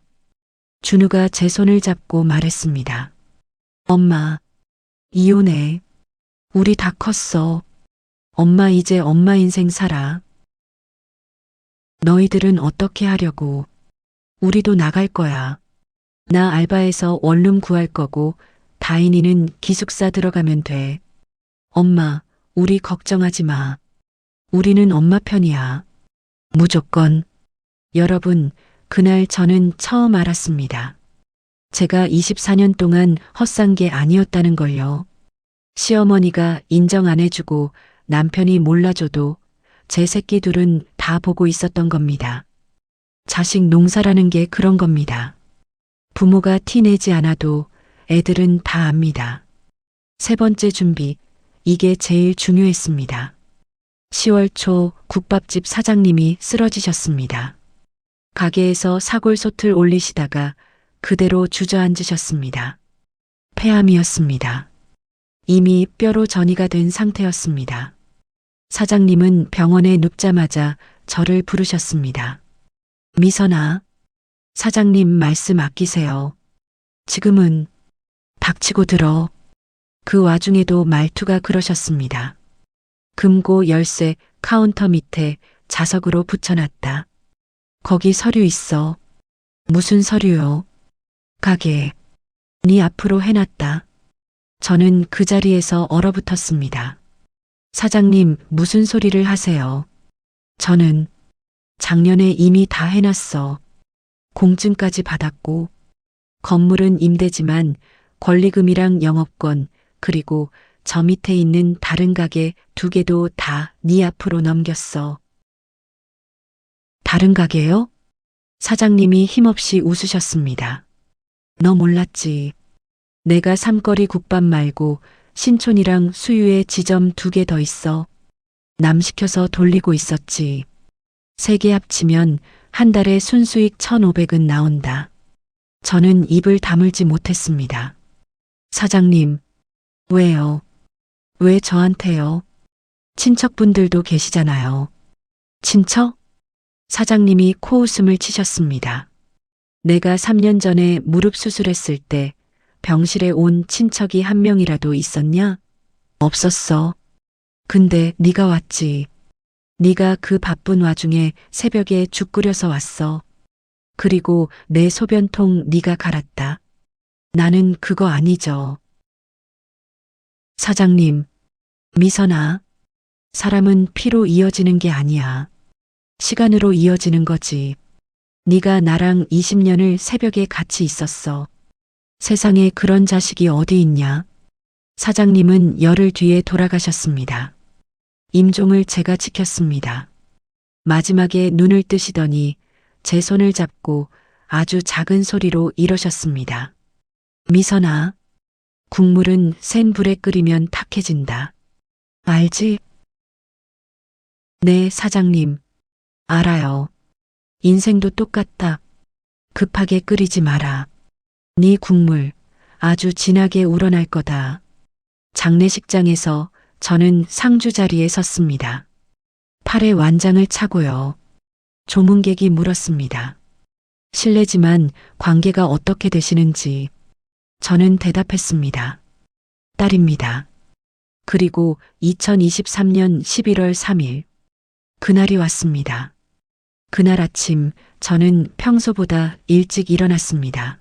준우가 제 손을 잡고 말했습니다. 엄마, 이혼해. 우리 다 컸어. 엄마 이제 엄마 인생 살아. 너희들은 어떻게 하려고? 우리도 나갈 거야. 나 알바해서 원룸 구할 거고 다인이는 기숙사 들어가면 돼. 엄마, 우리 걱정하지 마. 우리는 엄마 편이야. 무조건. 여러분, 그날 저는 처음 알았습니다. 제가 24년 동안 헛산 게 아니었다는 걸요. 시어머니가 인정 안 해주고 남편이 몰라줘도 제 새끼들은 다 보고 있었던 겁니다. 자식 농사라는 게 그런 겁니다. 부모가 티내지 않아도 애들은 다 압니다. 세 번째 준비, 이게 제일 중요했습니다. 10월 초 국밥집 사장님이 쓰러지셨습니다. 가게에서 사골솥을 올리시다가 그대로 주저앉으셨습니다. 폐암이었습니다. 이미 뼈로 전이가 된 상태였습니다. 사장님은 병원에 눕자마자 저를 부르셨습니다. 미선아, 사장님 말씀 아끼세요. 지금은 닥치고 들어. 그 와중에도 말투가 그러셨습니다. 금고 열쇠 카운터 밑에 자석으로 붙여놨다. 거기 서류 있어. 무슨 서류요? 가게. 네 앞으로 해놨다. 저는 그 자리에서 얼어붙었습니다. 사장님, 무슨 소리를 하세요? 저는 작년에 이미 다 해놨어. 공증까지 받았고, 건물은 임대지만 권리금이랑 영업권, 그리고 저 밑에 있는 다른 가게 2개도 다 네 앞으로 넘겼어. 다른 가게요? 사장님이 힘없이 웃으셨습니다. 너 몰랐지. 내가 삼거리 국밥 말고 신촌이랑 수유에 지점 2개 더 있어. 남 시켜서 돌리고 있었지. 3개 합치면 한 달에 순수익 1,500은 나온다. 저는 입을 다물지 못했습니다. 사장님, 왜요? 왜 저한테요? 친척분들도 계시잖아요. 친척? 사장님이 코웃음을 치셨습니다. 내가 3년 전에 무릎 수술했을 때 병실에 온 친척이 한 명이라도 있었냐? 없었어. 근데 네가 왔지. 네가 그 바쁜 와중에 새벽에 죽 끓여서 왔어. 그리고 내 소변통 네가 갈았다. 나는 그거 아니죠. 사장님, 미선아, 사람은 피로 이어지는 게 아니야. 시간으로 이어지는 거지. 네가 나랑 20년을 새벽에 같이 있었어. 세상에 그런 자식이 어디 있냐? 사장님은 열흘 뒤에 돌아가셨습니다. 임종을 제가 지켰습니다. 마지막에 눈을 뜨시더니 제 손을 잡고 아주 작은 소리로 이러셨습니다. 미선아, 국물은 센 불에 끓이면 탁해진다. 알지? 네, 사장님. 알아요. 인생도 똑같다. 급하게 끓이지 마라. 네 국물 아주 진하게 우러날 거다. 장례식장에서 저는 상주 자리에 섰습니다. 팔에 완장을 차고요. 조문객이 물었습니다. 실례지만 관계가 어떻게 되시는지. 저는 대답했습니다. 딸입니다. 그리고 2023년 11월 3일. 그날이 왔습니다. 그날 아침 저는 평소보다 일찍 일어났습니다.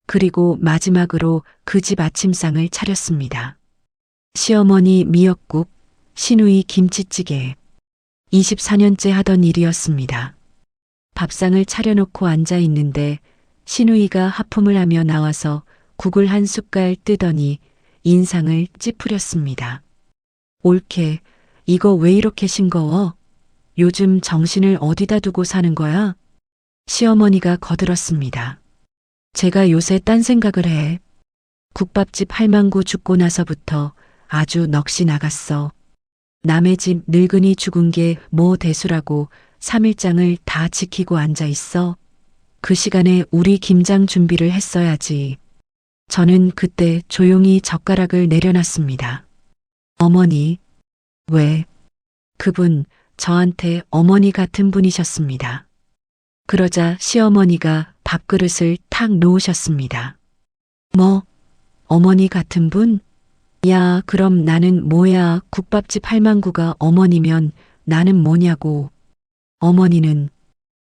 그리고 마지막으로 그 집 아침상을 차렸습니다. 시어머니 미역국, 시누이 김치찌개. 24년째 하던 일이었습니다. 밥상을 차려놓고 앉아 있는데 시누이가 하품을 하며 나와서 국을 한 숟갈 뜨더니 인상을 찌푸렸습니다. 옳게, 이거 왜 이렇게 싱거워? 요즘 정신을 어디다 두고 사는 거야? 시어머니가 거들었습니다. 제가 요새 딴 생각을 해. 국밥집 할망구 죽고 나서부터 아주 넋이 나갔어. 남의 집 늙은이 죽은 게 뭐 대수라고 3일장을 다 지키고 앉아 있어. 그 시간에 우리 김장 준비를 했어야지. 저는 그때 조용히 젓가락을 내려놨습니다. 어머니, 왜? 그분 저한테 어머니 같은 분이셨습니다. 그러자 시어머니가 밥그릇을 탁 놓으셨습니다. 뭐, 어머니 같은 분? 야, 그럼 나는 뭐야? 국밥집 할망구가 어머니면 나는 뭐냐고. 어머니는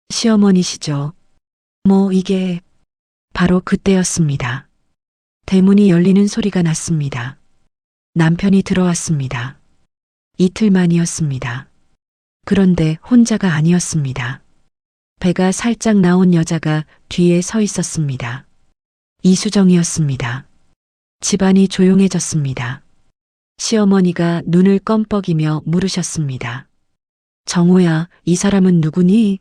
시어머니시죠. 뭐 이게 바로 그때였습니다. 대문이 열리는 소리가 났습니다. 남편이 들어왔습니다. 이틀 만이었습니다. 그런데 혼자가 아니었습니다. 배가 살짝 나온 여자가 뒤에 서 있었습니다. 이수정이었습니다. 집안이 조용해졌습니다. 시어머니가 눈을 껌뻑이며 물으셨습니다. 정호야, 이 사람은 누구니?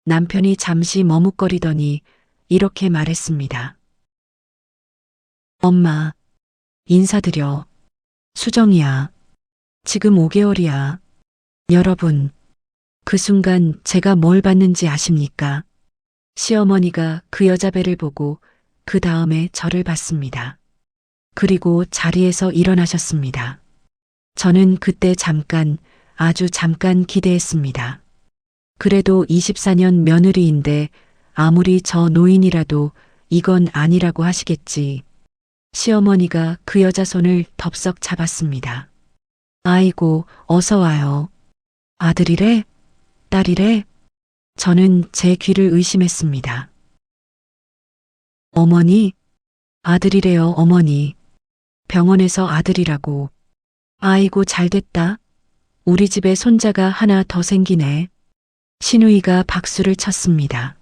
남편이 잠시 머뭇거리더니 이렇게 말했습니다. 엄마, 인사드려. 수정이야. 지금 5개월이야. 여러분, 그 순간 제가 뭘 봤는지 아십니까? 시어머니가 그 여자 배를 보고 그 다음에 저를 봤습니다. 그리고 자리에서 일어나셨습니다. 저는 그때 잠깐, 아주 잠깐 기대했습니다. 그래도 24년 며느리인데 아무리 저 노인이라도 이건 아니라고 하시겠지. 시어머니가 그 여자 손을 덥석 잡았습니다. 아이고, 어서 와요. 아들이래? 딸이래? 저는 제 귀를 의심했습니다. 어머니? 아들이래요, 어머니. 병원에서 아들이라고. 아이고, 잘됐다. 우리 집에 손자가 하나 더 생기네. 시누이가 박수를 쳤습니다.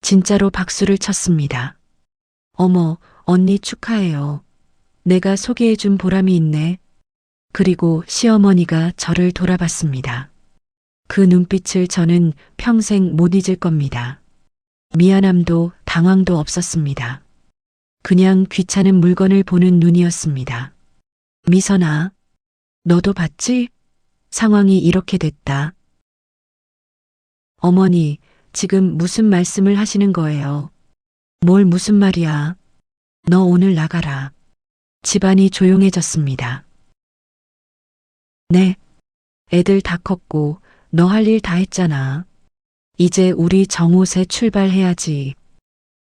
진짜로 박수를 쳤습니다. 어머, 언니 축하해요. 내가 소개해준 보람이 있네. 그리고 시어머니가 저를 돌아봤습니다. 그 눈빛을 저는 평생 못 잊을 겁니다. 미안함도 당황도 없었습니다. 그냥 귀찮은 물건을 보는 눈이었습니다. 미선아, 너도 봤지? 상황이 이렇게 됐다. 어머니, 지금 무슨 말씀을 하시는 거예요? 뭘 무슨 말이야? 너 오늘 나가라. 집안이 조용해졌습니다. 네, 애들 다 컸고 너 할 일 다 했잖아. 이제 우리 정옷에 출발해야지.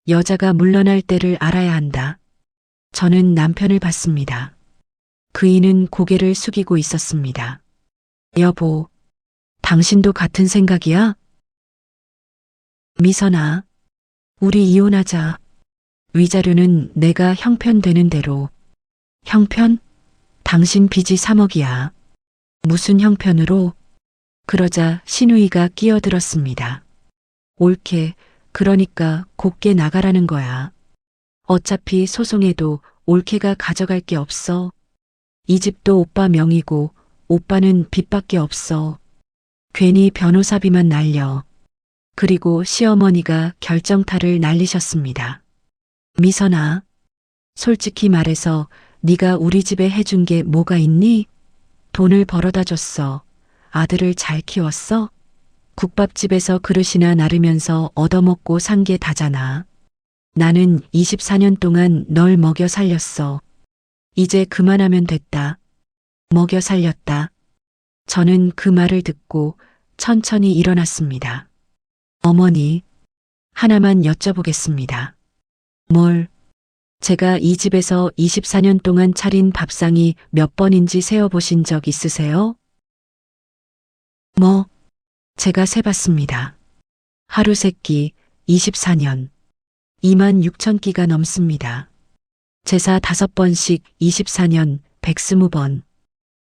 여자가 물러날 때를 알아야 한다. 저는 남편을 봤습니다. 그이는 고개를 숙이고 있었습니다. 여보, 당신도 같은 생각이야? 미선아, 우리 이혼하자. 위자료는 내가 형편 되는 대로. 형편? 당신 빚이 3억이야. 무슨 형편으로? 그러자 신우이가 끼어들었습니다. 옳게, 그러니까 곱게 나가라는 거야. 어차피 소송해도 옳게가 가져갈 게 없어. 이 집도 오빠 명의고 오빠는 빚밖에 없어. 괜히 변호사비만 날려. 그리고 시어머니가 결정타를 날리셨습니다. 미선아, 솔직히 말해서 네가 우리 집에 해준 게 뭐가 있니? 돈을 벌어다 줬어. 아들을 잘 키웠어? 국밥집에서 그릇이나 나르면서 얻어먹고 산 게 다잖아. 나는 24년 동안 널 먹여 살렸어. 이제 그만하면 됐다. 먹여 살렸다. 저는 그 말을 듣고 천천히 일어났습니다. 어머니, 하나만 여쭤보겠습니다. 뭘? 제가 이 집에서 24년 동안 차린 밥상이 몇 번인지 세어보신 적 있으세요? 뭐? 제가 세봤습니다. 하루 세끼 24년. 2만 6천 끼가 넘습니다. 제사 5번씩 24년 120번.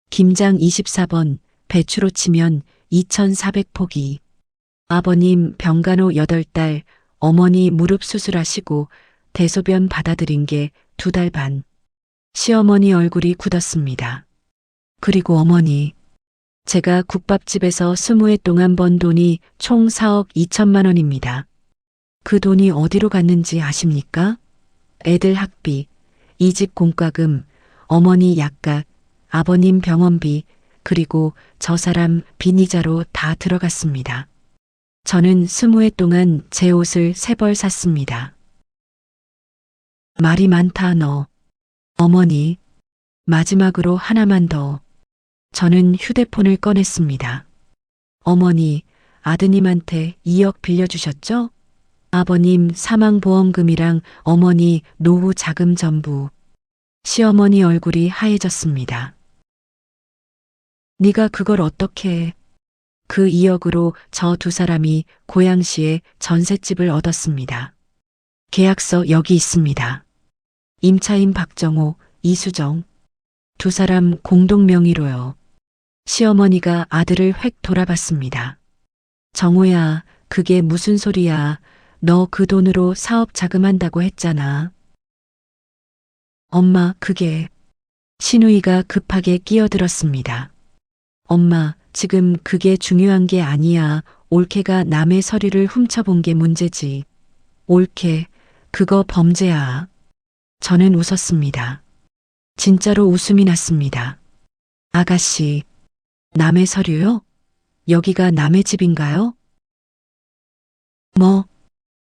김장 24번, 배추로 치면 2,400포기. 아버님 병간호 8달, 어머니 무릎 수술하시고 대소변 받아들인 게 2달 반. 시어머니 얼굴이 굳었습니다. 그리고 어머니, 제가 국밥집에서 20해 동안 번 돈이 총 4억 2천만 원입니다. 그 돈이 어디로 갔는지 아십니까? 애들 학비, 이 집 공과금, 어머니 약값, 아버님 병원비, 그리고 저 사람 빚이자로 다 들어갔습니다. 저는 20해 동안 제 옷을 3벌 샀습니다. 말이 많다 너. 어머니, 마지막으로 하나만 더. 저는 휴대폰을 꺼냈습니다. 어머니, 아드님한테 2억 빌려주셨죠? 아버님 사망보험금이랑 어머니 노후 자금 전부. 시어머니 얼굴이 하얘졌습니다. 네가 그걸 어떻게 해? 그 2억으로 저 2사람이 고양시에 전셋집을 얻었습니다. 계약서 여기 있습니다. 임차인 박정호, 이수정. 2사람 공동 명의로요. 시어머니가 아들을 획 돌아봤습니다. 정호야, 그게 무슨 소리야. 너 그 돈으로 사업 자금한다고 했잖아. 엄마, 그게. 신우이가 급하게 끼어들었습니다. 엄마, 지금 그게 중요한 게 아니야. 올케가 남의 서류를 훔쳐본 게 문제지. 올케, 그거 범죄야. 저는 웃었습니다. 진짜로 웃음이 났습니다. 아가씨, 남의 서류요? 여기가 남의 집인가요? 뭐?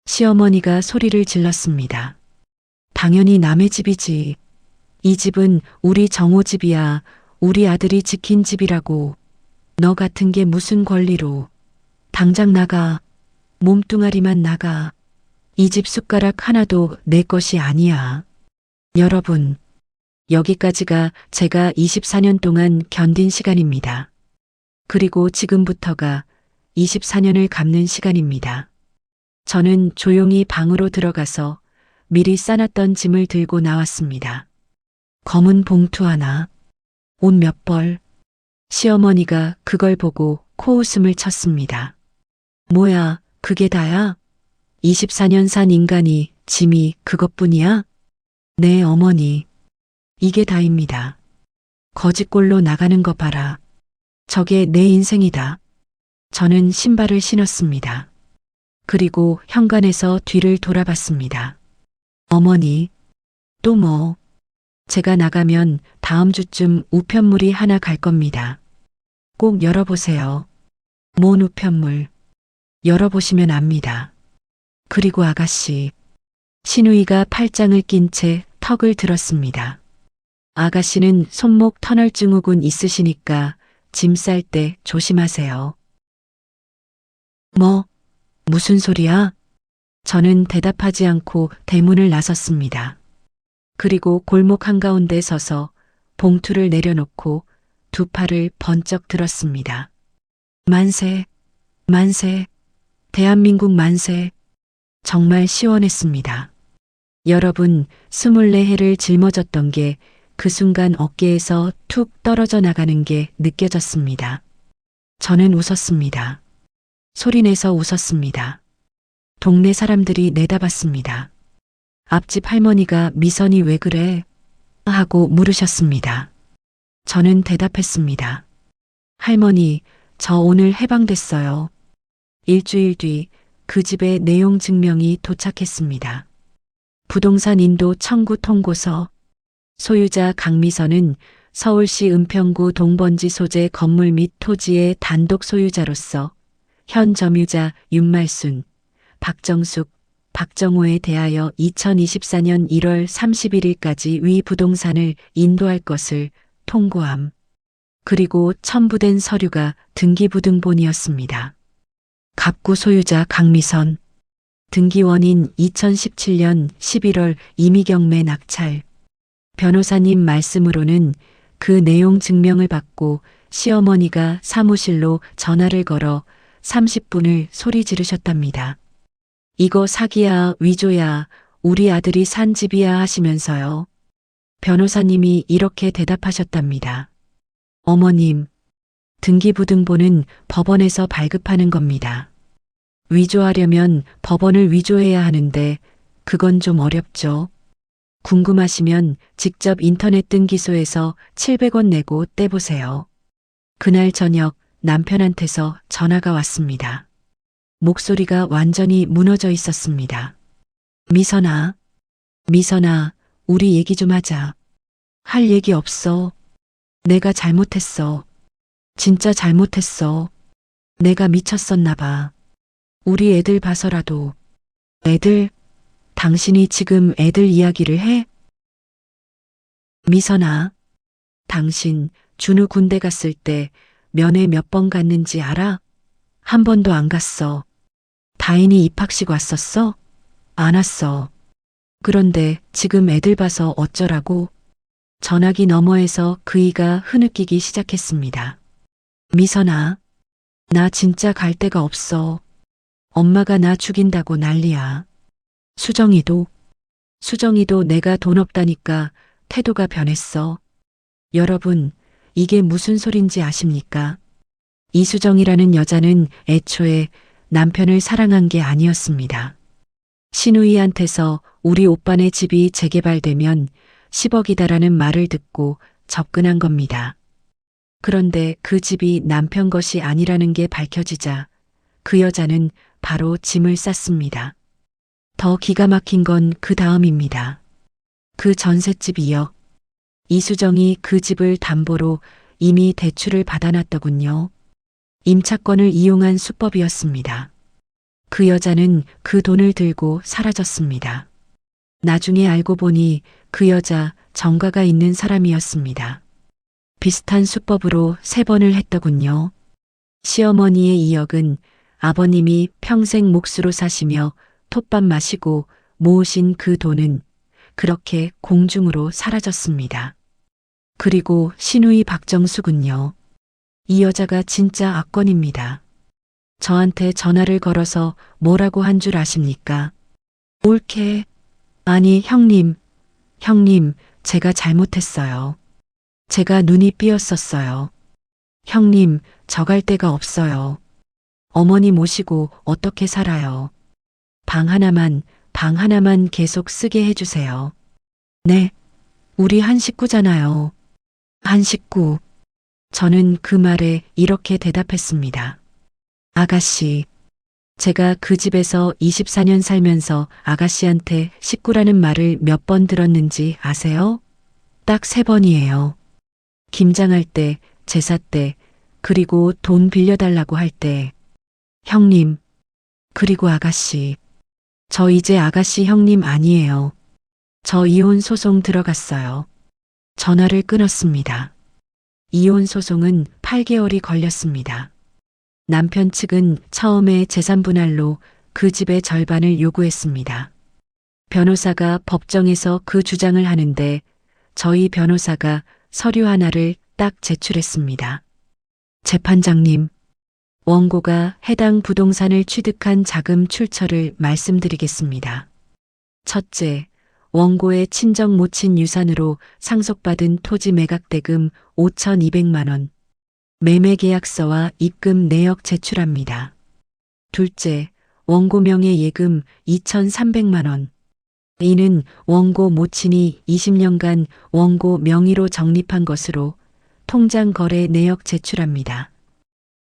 시어머니가 소리를 질렀습니다. 당연히 남의 집이지. 이 집은 우리 정호 집이야. 우리 아들이 지킨 집이라고. 너 같은 게 무슨 권리로. 당장 나가. 몸뚱아리만 나가. 이 집 숟가락 하나도 내 것이 아니야. 여러분, 여기까지가 제가 24년 동안 견딘 시간입니다. 그리고 지금부터가 24년을 갚는 시간입니다. 저는 조용히 방으로 들어가서 미리 싸놨던 짐을 들고 나왔습니다. 검은 봉투 하나, 옷 몇 벌. 시어머니가 그걸 보고 코웃음을 쳤습니다. 뭐야, 그게 다야? 24년 산 인간이 짐이 그것뿐이야? 네, 어머니. 이게 다입니다. 거짓골로 나가는 거 봐라. 저게 내 인생이다. 저는 신발을 신었습니다. 그리고 현관에서 뒤를 돌아봤습니다. 어머니, 또 뭐? 제가 나가면 다음 주쯤 우편물이 하나 갈 겁니다. 꼭 열어보세요. 뭔 우편물? 열어보시면 압니다. 그리고 아가씨. 신우이가 팔짱을 낀 채 턱을 들었습니다. 아가씨는 손목 터널 증후군 있으시니까 짐 쌀 때 조심하세요. 뭐? 무슨 소리야? 저는 대답하지 않고 대문을 나섰습니다. 그리고 골목 한가운데 서서 봉투를 내려놓고 2팔을 번쩍 들었습니다. 만세, 만세, 대한민국 만세. 정말 시원했습니다. 여러분, 24해를 짊어졌던 게 그 순간 어깨에서 툭 떨어져 나가는 게 느껴졌습니다. 저는 웃었습니다. 소리내서 웃었습니다. 동네 사람들이 내다봤습니다. 앞집 할머니가 미선이 왜 그래? 하고 물으셨습니다. 저는 대답했습니다. 할머니, 저 오늘 해방됐어요. 일주일 뒤 그 집의 내용 증명이 도착했습니다. 부동산 인도 청구 통고서. 소유자 강미선은 서울시 은평구 동번지 소재 건물 및 토지의 단독 소유자로서 현 점유자 윤말순, 박정숙, 박정호에 대하여 2024년 1월 31일까지 위 부동산을 인도할 것을 통고함. 그리고 첨부된 서류가 등기부등본이었습니다. 갑구 소유자 강미선. 등기 원인 2017년 11월 이미경매 낙찰. 변호사님 말씀으로는 그 내용 증명을 받고 시어머니가 사무실로 전화를 걸어 30분을 소리 지르셨답니다. 이거 사기야, 위조야, 우리 아들이 산 집이야 하시면서요. 변호사님이 이렇게 대답하셨답니다. 어머님, 등기부등본은 법원에서 발급하는 겁니다. 위조하려면 법원을 위조해야 하는데 그건 좀 어렵죠. 궁금하시면 직접 인터넷 등기소에서 700원 내고 떼보세요. 그날 저녁 남편한테서 전화가 왔습니다. 목소리가 완전히 무너져 있었습니다. 미선아, 우리 얘기 좀 하자. 할 얘기 없어. 내가 잘못했어. 진짜 잘못했어. 내가 미쳤었나 봐. 우리 애들 봐서라도. 애들? 당신이 지금 애들 이야기를 해? 미선아, 당신 준우 군대 갔을 때 면회 몇 번 갔는지 알아? 한 번도 안 갔어. 다인이 입학식 왔었어? 안 왔어. 그런데 지금 애들 봐서 어쩌라고? 전화기 너머에서 그이가 흐느끼기 시작했습니다. 미선아, 나 진짜 갈 데가 없어. 엄마가 나 죽인다고 난리야. 수정이도 내가 돈 없다니까 태도가 변했어. 여러분, 이게 무슨 소린지 아십니까? 이수정이라는 여자는 애초에 남편을 사랑한 게 아니었습니다. 신우이한테서 우리 오빠네 집이 재개발되면 10억이다라는 말을 듣고 접근한 겁니다. 그런데 그 집이 남편 것이 아니라는 게 밝혀지자 그 여자는 바로 짐을 쌌습니다. 더 기가 막힌 건 그 다음입니다. 그 전셋집이요. 이수정이 그 집을 담보로 이미 대출을 받아놨더군요. 임차권을 이용한 수법이었습니다. 그 여자는 그 돈을 들고 사라졌습니다. 나중에 알고 보니 그 여자 정가가 있는 사람이었습니다. 비슷한 수법으로 3번을 했더군요. 시어머니의 2억은 아버님이 평생 몫으로 사시며 톱밥 마시고 모으신 그 돈은 그렇게 공중으로 사라졌습니다. 그리고 신우이 박정숙은요. 이 여자가 진짜 악건입니다. 저한테 전화를 걸어서 뭐라고 한 줄 아십니까? 옳게. 아니, 형님, 제가 잘못했어요. 제가 눈이 삐었었어요. 형님, 저 갈 데가 없어요. 어머니 모시고 어떻게 살아요? 방 하나만 계속 쓰게 해주세요. 네, 우리 한 식구잖아요. 한 식구. 저는 그 말에 이렇게 대답했습니다. 아가씨, 제가 그 집에서 24년 살면서 아가씨한테 식구라는 말을 몇 번 들었는지 아세요? 딱 3번이에요. 김장할 때, 제사 때, 그리고 돈 빌려달라고 할 때. 형님, 그리고 아가씨. 저 이제 아가씨 형님 아니에요. 저 이혼 소송 들어갔어요. 전화를 끊었습니다. 이혼 소송은 8개월이 걸렸습니다. 남편 측은 처음에 재산 분할로 그 집의 절반을 요구했습니다. 변호사가 법정에서 그 주장을 하는데 저희 변호사가 서류 하나를 딱 제출했습니다. 재판장님, 원고가 해당 부동산을 취득한 자금 출처를 말씀드리겠습니다. 첫째, 원고의 친정 모친 유산으로 상속받은 토지 매각대금 5,200만 원, 매매계약서와 입금 내역 제출합니다. 둘째, 원고 명의 예금 2,300만 원. 이는 원고 모친이 20년간 원고 명의로 적립한 것으로 통장 거래 내역 제출합니다.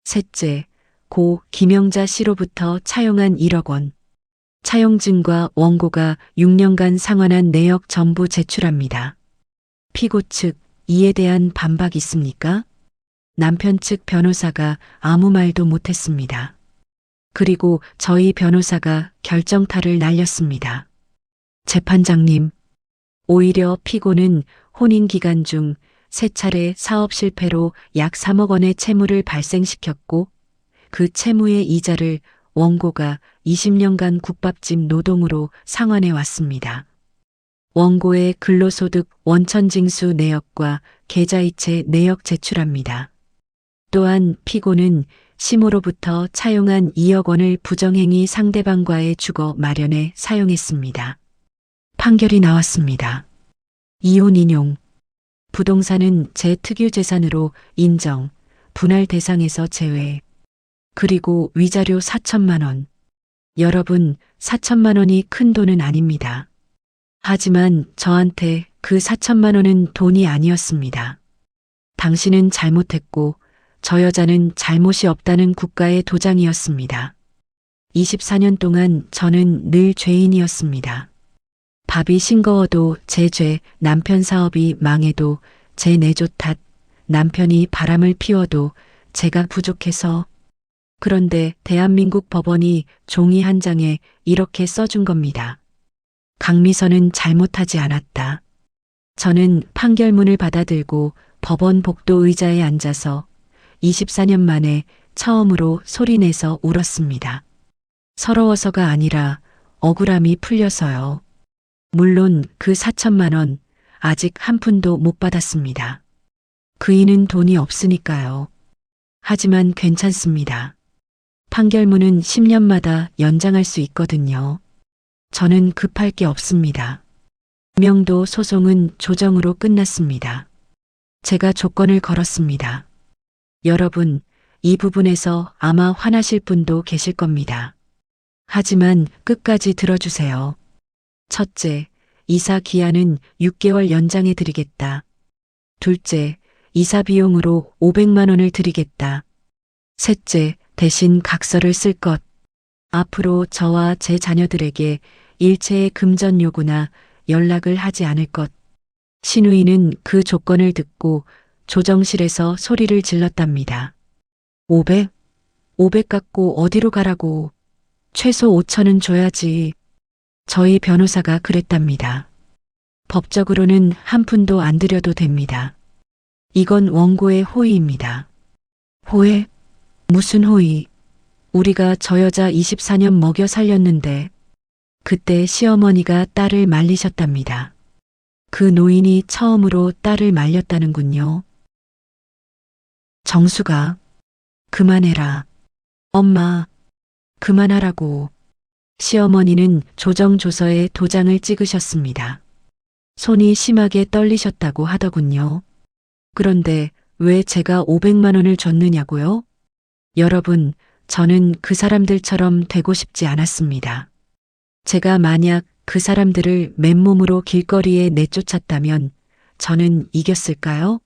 셋째, 고 김영자 씨로부터 차용한 1억 원. 차용증과 원고가 6년간 상환한 내역 전부 제출합니다. 피고 측, 이에 대한 반박 있습니까? 남편 측 변호사가 아무 말도 못했습니다. 그리고 저희 변호사가 결정타를 날렸습니다. 재판장님, 오히려 피고는 혼인 기간 중 3차례 사업 실패로 약 3억 원의 채무를 발생시켰고 그 채무의 이자를 원고가 20년간 국밥집 노동으로 상환해 왔습니다. 원고의 근로소득 원천징수 내역과 계좌이체 내역 제출합니다. 또한 피고는 시모로부터 차용한 2억 원을 부정행위 상대방과의 주거 마련에 사용했습니다. 판결이 나왔습니다. 이혼 인용. 부동산은 제 특유재산으로 인정, 분할 대상에서 제외. 그리고 위자료 4천만 원. 여러분, 4천만 원이 큰 돈은 아닙니다. 하지만 저한테 그 4천만 원은 돈이 아니었습니다. 당신은 잘못했고 저 여자는 잘못이 없다는 국가의 도장이었습니다. 24년 동안 저는 늘 죄인이었습니다. 밥이 싱거워도 제 죄, 남편 사업이 망해도 제 내조 탓, 남편이 바람을 피워도 제가 부족해서. 그런데 대한민국 법원이 종이 한 장에 이렇게 써준 겁니다. 강미선은 잘못하지 않았다. 저는 판결문을 받아들고 법원 복도 의자에 앉아서 24년 만에 처음으로 소리내서 울었습니다. 서러워서가 아니라 억울함이 풀려서요. 물론 그 4천만 원 아직 한 푼도 못 받았습니다. 그이는 돈이 없으니까요. 하지만 괜찮습니다. 판결문은 10년마다 연장할 수 있거든요. 저는 급할 게 없습니다. 김영도 소송은 조정으로 끝났습니다. 제가 조건을 걸었습니다. 여러분, 이 부분에서 아마 화나실 분도 계실 겁니다. 하지만 끝까지 들어주세요. 첫째, 이사 기한은 6개월 연장해 드리겠다. 둘째, 이사 비용으로 500만 원을 드리겠다. 셋째, 대신 각서를 쓸 것. 앞으로 저와 제 자녀들에게 일체의 금전 요구나 연락을 하지 않을 것. 신우이는 그 조건을 듣고 조정실에서 소리를 질렀답니다. 500? 500 갖고 어디로 가라고. 최소 5천은 줘야지. 저희 변호사가 그랬답니다. 법적으로는 한 푼도 안 드려도 됩니다. 이건 원고의 호의입니다. 호의? 무슨 호의? 우리가 저 여자 24년 먹여 살렸는데 그때 시어머니가 딸을 말리셨답니다. 그 노인이 처음으로 딸을 말렸다는군요. 정수가 그만해라. 엄마 그만하라고. 시어머니는 조정조서에 도장을 찍으셨습니다. 손이 심하게 떨리셨다고 하더군요. 그런데 왜 제가 500만 원을 줬느냐고요? 여러분, 저는 그 사람들처럼 되고 싶지 않았습니다. 제가 만약 그 사람들을 맨몸으로 길거리에 내쫓았다면 저는 이겼을까요?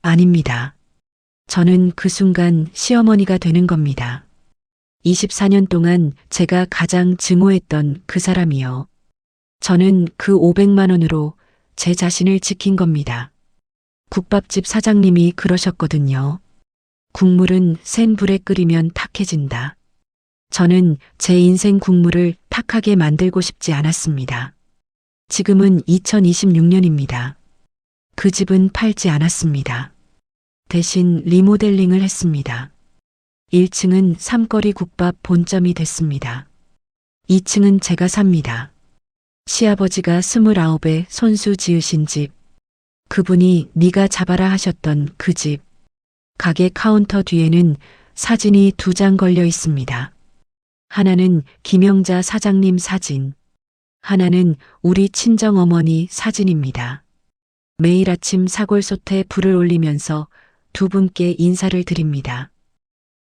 아닙니다. 저는 그 순간 시어머니가 되는 겁니다. 24년 동안 제가 가장 증오했던 그 사람이요. 저는 그 500만 원으로 제 자신을 지킨 겁니다. 국밥집 사장님이 그러셨거든요. 국물은 센 불에 끓이면 탁해진다. 저는 제 인생 국물을 탁하게 만들고 싶지 않았습니다. 지금은 2026년입니다. 그 집은 팔지 않았습니다. 대신 리모델링을 했습니다. 1층은 삼거리 국밥 본점이 됐습니다. 2층은 제가 삽니다. 시아버지가 29에 손수 지으신 집. 그분이 네가 잡아라 하셨던 그 집. 가게 카운터 뒤에는 사진이 2장 걸려 있습니다. 하나는 김영자 사장님 사진. 하나는 우리 친정어머니 사진입니다. 매일 아침 사골솥에 불을 올리면서 두 분께 인사를 드립니다.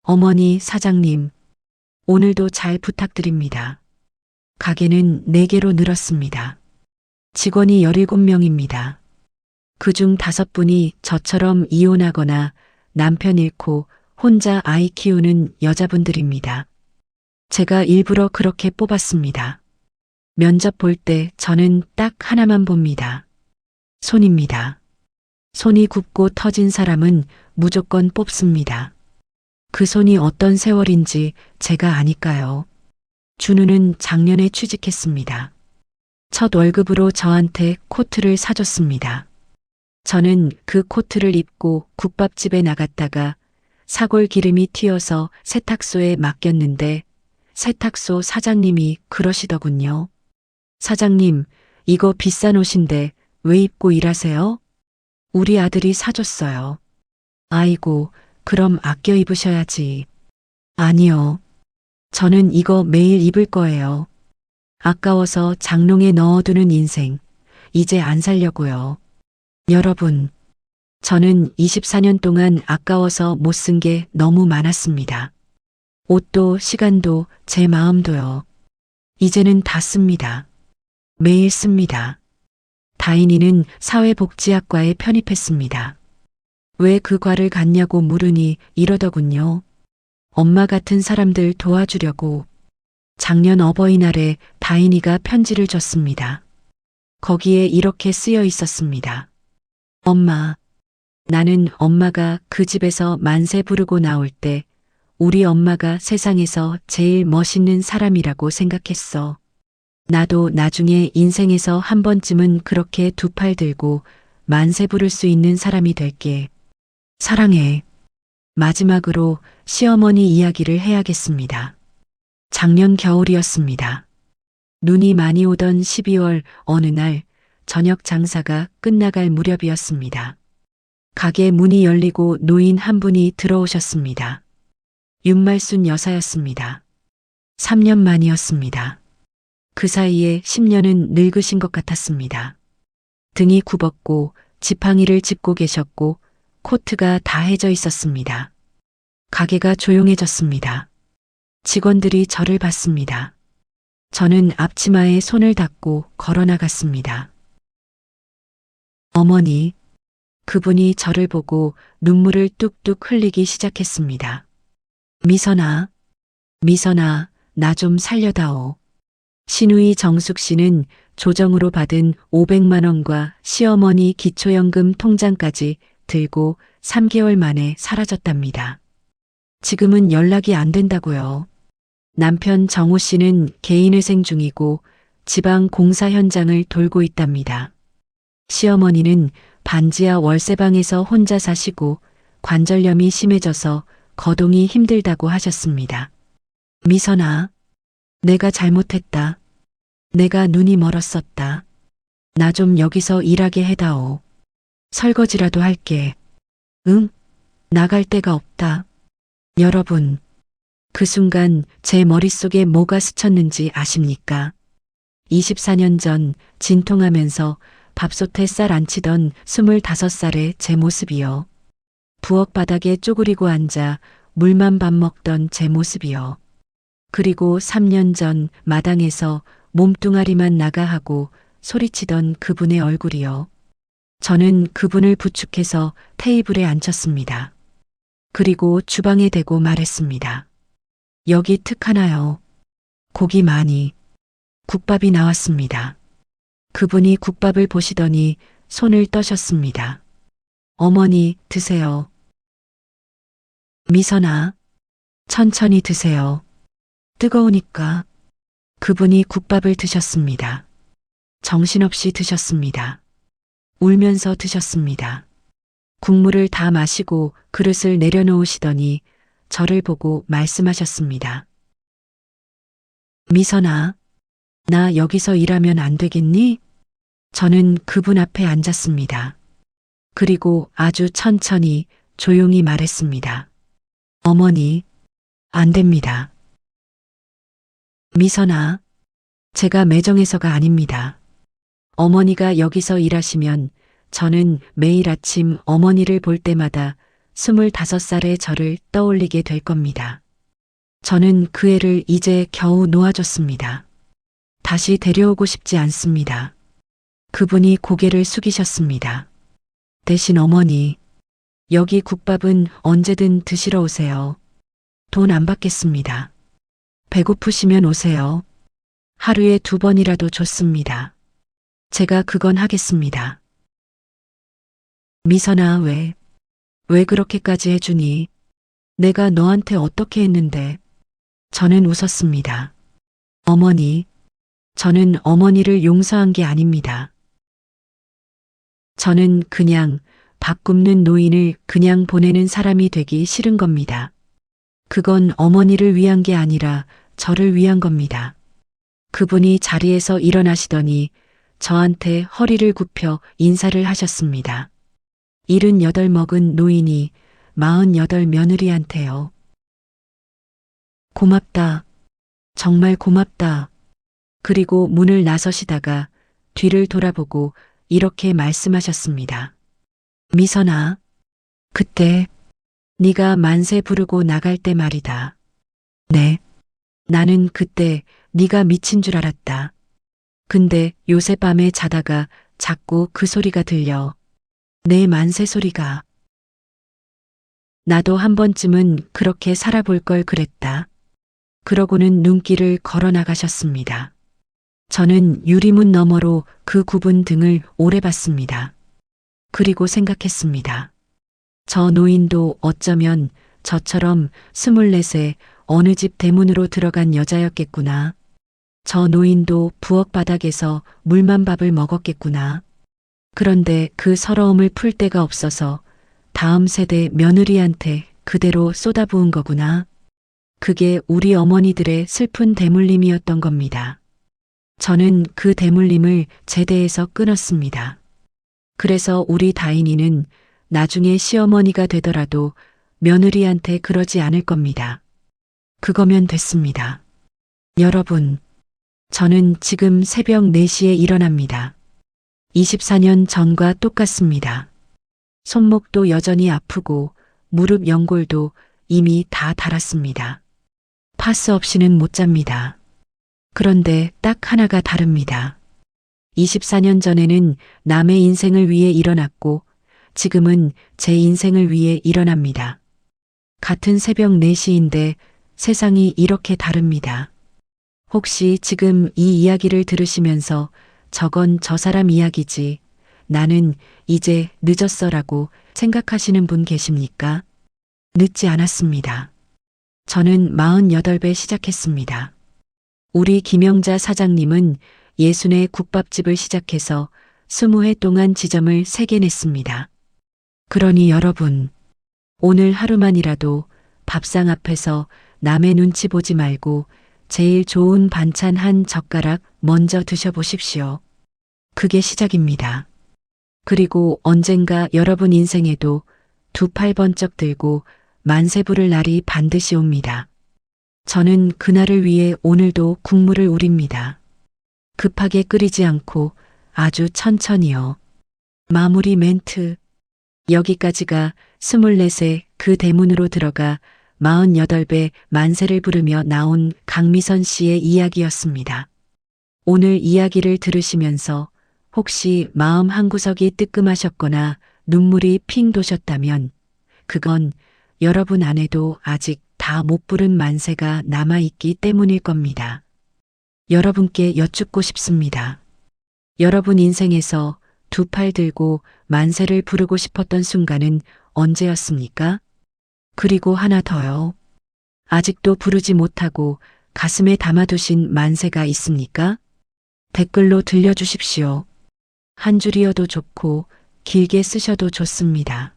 어머니, 사장님, 오늘도 잘 부탁드립니다. 가게는 4개로 늘었습니다. 직원이 17명입니다. 그중 5분이 저처럼 이혼하거나 남편 잃고 혼자 아이 키우는 여자분들입니다. 제가 일부러 그렇게 뽑았습니다. 면접 볼 때 저는 딱 하나만 봅니다. 손입니다. 손이 굽고 터진 사람은 무조건 뽑습니다. 그 손이 어떤 세월인지 제가 아니까요. 준우는 작년에 취직했습니다. 첫 월급으로 저한테 코트를 사줬습니다. 저는 그 코트를 입고 국밥집에 나갔다가 사골 기름이 튀어서 세탁소에 맡겼는데 세탁소 사장님이 그러시더군요. 사장님, 이거 비싼 옷인데 왜 입고 일하세요? 우리 아들이 사줬어요. 아이고, 그럼 아껴 입으셔야지. 아니요. 저는 이거 매일 입을 거예요. 아까워서 장롱에 넣어두는 인생, 이제 안 살려고요. 여러분, 저는 24년 동안 아까워서 못 쓴 게 너무 많았습니다. 옷도 시간도 제 마음도요. 이제는 다 씁니다. 매일 씁니다. 다인이는 사회복지학과에 편입했습니다. 왜 그 과를 갔냐고 물으니 이러더군요. 엄마 같은 사람들 도와주려고. 작년 어버이날에 다인이가 편지를 줬습니다. 거기에 이렇게 쓰여 있었습니다. 엄마, 나는 엄마가 그 집에서 만세 부르고 나올 때 우리 엄마가 세상에서 제일 멋있는 사람이라고 생각했어. 나도 나중에 인생에서 한 번쯤은 그렇게 두 팔 들고 만세 부를 수 있는 사람이 될게. 사랑해. 마지막으로 시어머니 이야기를 해야겠습니다. 작년 겨울이었습니다. 눈이 많이 오던 12월 어느 날 저녁 장사가 끝나갈 무렵이었습니다. 가게 문이 열리고 노인 한 분이 들어오셨습니다. 윤말순 여사였습니다. 3년 만이었습니다. 그 사이에 10년은 늙으신 것 같았습니다. 등이 굽었고 지팡이를 짚고 계셨고 코트가 다 해져 있었습니다. 가게가 조용해졌습니다. 직원들이 저를 봤습니다. 저는 앞치마에 손을 닿고 걸어 나갔습니다. 어머니, 그분이 저를 보고 눈물을 뚝뚝 흘리기 시작했습니다. 미선아, 미선아, 나 좀 살려다오. 신우이 정숙 씨는 조정으로 받은 500만 원과 시어머니 기초연금 통장까지 들고 3개월 만에 사라졌답니다. 지금은 연락이 안 된다고요. 남편 정호 씨는 개인회생 중이고 지방 공사 현장을 돌고 있답니다. 시어머니는 반지하 월세방에서 혼자 사시고 관절염이 심해져서 거동이 힘들다고 하셨습니다. 미선아, 내가 잘못했다. 내가 눈이 멀었었다. 나 좀 여기서 일하게 해다오. 설거지라도 할게. 응? 나갈 데가 없다. 여러분, 그 순간 제 머릿속에 뭐가 스쳤는지 아십니까? 24년 전 진통하면서 밥솥에 쌀 안 치던 25살의 제 모습이요. 부엌 바닥에 쪼그리고 앉아 물만 밥 먹던 제 모습이요. 그리고 3년 전 마당에서 몸뚱아리만 나가하고 소리치던 그분의 얼굴이요. 저는 그분을 부축해서 테이블에 앉혔습니다. 그리고 주방에 대고 말했습니다. 여기 특 하나요. 고기 많이. 국밥이 나왔습니다. 그분이 국밥을 보시더니 손을 떠셨습니다. 어머니, 드세요. 미선아, 천천히 드세요. 뜨거우니까. 그분이 국밥을 드셨습니다. 정신없이 드셨습니다. 울면서 드셨습니다. 국물을 다 마시고 그릇을 내려놓으시더니 저를 보고 말씀하셨습니다. 미선아, 나 여기서 일하면 안 되겠니? 저는 그분 앞에 앉았습니다. 그리고 아주 천천히 조용히 말했습니다. 어머니, 안 됩니다. 미선아, 제가 매정해서가 아닙니다. 어머니가 여기서 일하시면 저는 매일 아침 어머니를 볼 때마다 25살의 저를 떠올리게 될 겁니다. 저는 그 애를 이제 겨우 놓아줬습니다. 다시 데려오고 싶지 않습니다. 그분이 고개를 숙이셨습니다. 대신 어머니, 여기 국밥은 언제든 드시러 오세요. 돈 안 받겠습니다. 배고프시면 오세요. 하루에 2번이라도 좋습니다. 제가 그건 하겠습니다. 미선아, 왜 그렇게까지 해주니? 내가 너한테 어떻게 했는데? 저는 웃었습니다. 어머니, 저는 어머니를 용서한 게 아닙니다. 저는 그냥 밥 굽는 노인을 그냥 보내는 사람이 되기 싫은 겁니다. 그건 어머니를 위한 게 아니라 저를 위한 겁니다. 그분이 자리에서 일어나시더니 저한테 허리를 굽혀 인사를 하셨습니다. 78 먹은 노인이 48 며느리한테요. 고맙다. 정말 고맙다. 그리고 문을 나서시다가 뒤를 돌아보고 이렇게 말씀하셨습니다. 미선아, 그때 네가 만세 부르고 나갈 때 말이다. 네. 나는 그때 네가 미친 줄 알았다. 근데 요새 밤에 자다가 자꾸 그 소리가 들려. 내 만세 소리가. 나도 한 번쯤은 그렇게 살아볼 걸 그랬다. 그러고는 눈길을 걸어 나가셨습니다. 저는 유리문 너머로 그 굽은 등을 오래 봤습니다. 그리고 생각했습니다. 저 노인도 어쩌면 저처럼 24세 어느 집 대문으로 들어간 여자였겠구나. 저 노인도 부엌 바닥에서 물만 밥을 먹었겠구나. 그런데 그 서러움을 풀 데가 없어서 다음 세대 며느리한테 그대로 쏟아부은 거구나. 그게 우리 어머니들의 슬픈 대물림이었던 겁니다. 저는 그 대물림을 제대에서 끊었습니다. 그래서 우리 다인이는 나중에 시어머니가 되더라도 며느리한테 그러지 않을 겁니다. 그거면 됐습니다. 여러분, 저는 지금 새벽 4시에 일어납니다. 24년 전과 똑같습니다. 손목도 여전히 아프고 무릎 연골도 이미 다 닳았습니다. 파스 없이는 못 잡니다. 그런데 딱 하나가 다릅니다. 24년 전에는 남의 인생을 위해 일어났고 지금은 제 인생을 위해 일어납니다. 같은 새벽 4시인데 세상이 이렇게 다릅니다. 혹시 지금 이 이야기를 들으시면서 저건 저 사람 이야기지. 나는 이제 늦었어라고 생각하시는 분 계십니까? 늦지 않았습니다. 저는 48배 시작했습니다. 우리 김영자 사장님은 60회 국밥집을 시작해서 20회 동안 지점을 3개 냈습니다. 그러니 여러분, 오늘 하루만이라도 밥상 앞에서 남의 눈치 보지 말고 제일 좋은 반찬 한 젓가락 먼저 드셔보십시오. 그게 시작입니다. 그리고 언젠가 여러분 인생에도 2 팔 번쩍 들고 만세 부를 날이 반드시 옵니다. 저는 그날을 위해 오늘도 국물을 우립니다. 급하게 끓이지 않고 아주 천천히요. 마무리 멘트. 여기까지가 24세 그 대문으로 들어가 48배 만세를 부르며 나온 강미선 씨의 이야기였습니다. 오늘 이야기를 들으시면서 혹시 마음 한구석이 뜨끔하셨거나 눈물이 핑 도셨다면 그건 여러분 안에도 아직 다 못 부른 만세가 남아있기 때문일 겁니다. 여러분께 여쭙고 싶습니다. 여러분 인생에서 2 팔 들고 만세를 부르고 싶었던 순간은 언제였습니까? 그리고 하나 더요. 아직도 부르지 못하고 가슴에 담아두신 만세가 있습니까? 댓글로 들려주십시오. 한 줄이어도 좋고 길게 쓰셔도 좋습니다.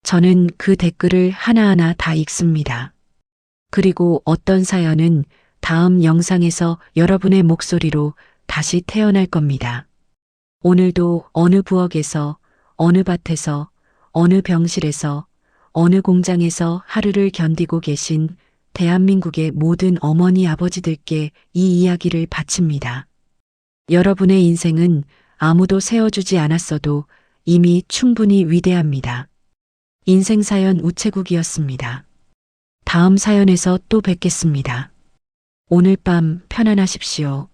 저는 그 댓글을 하나하나 다 읽습니다. 그리고 어떤 사연은 다음 영상에서 여러분의 목소리로 다시 태어날 겁니다. 오늘도 어느 부엌에서, 어느 밭에서, 어느 병실에서, 어느 공장에서 하루를 견디고 계신 대한민국의 모든 어머니 아버지들께 이 이야기를 바칩니다. 여러분의 인생은 아무도 세워주지 않았어도 이미 충분히 위대합니다. 인생사연 우체국이었습니다. 다음 사연에서 또 뵙겠습니다. 오늘 밤 편안하십시오.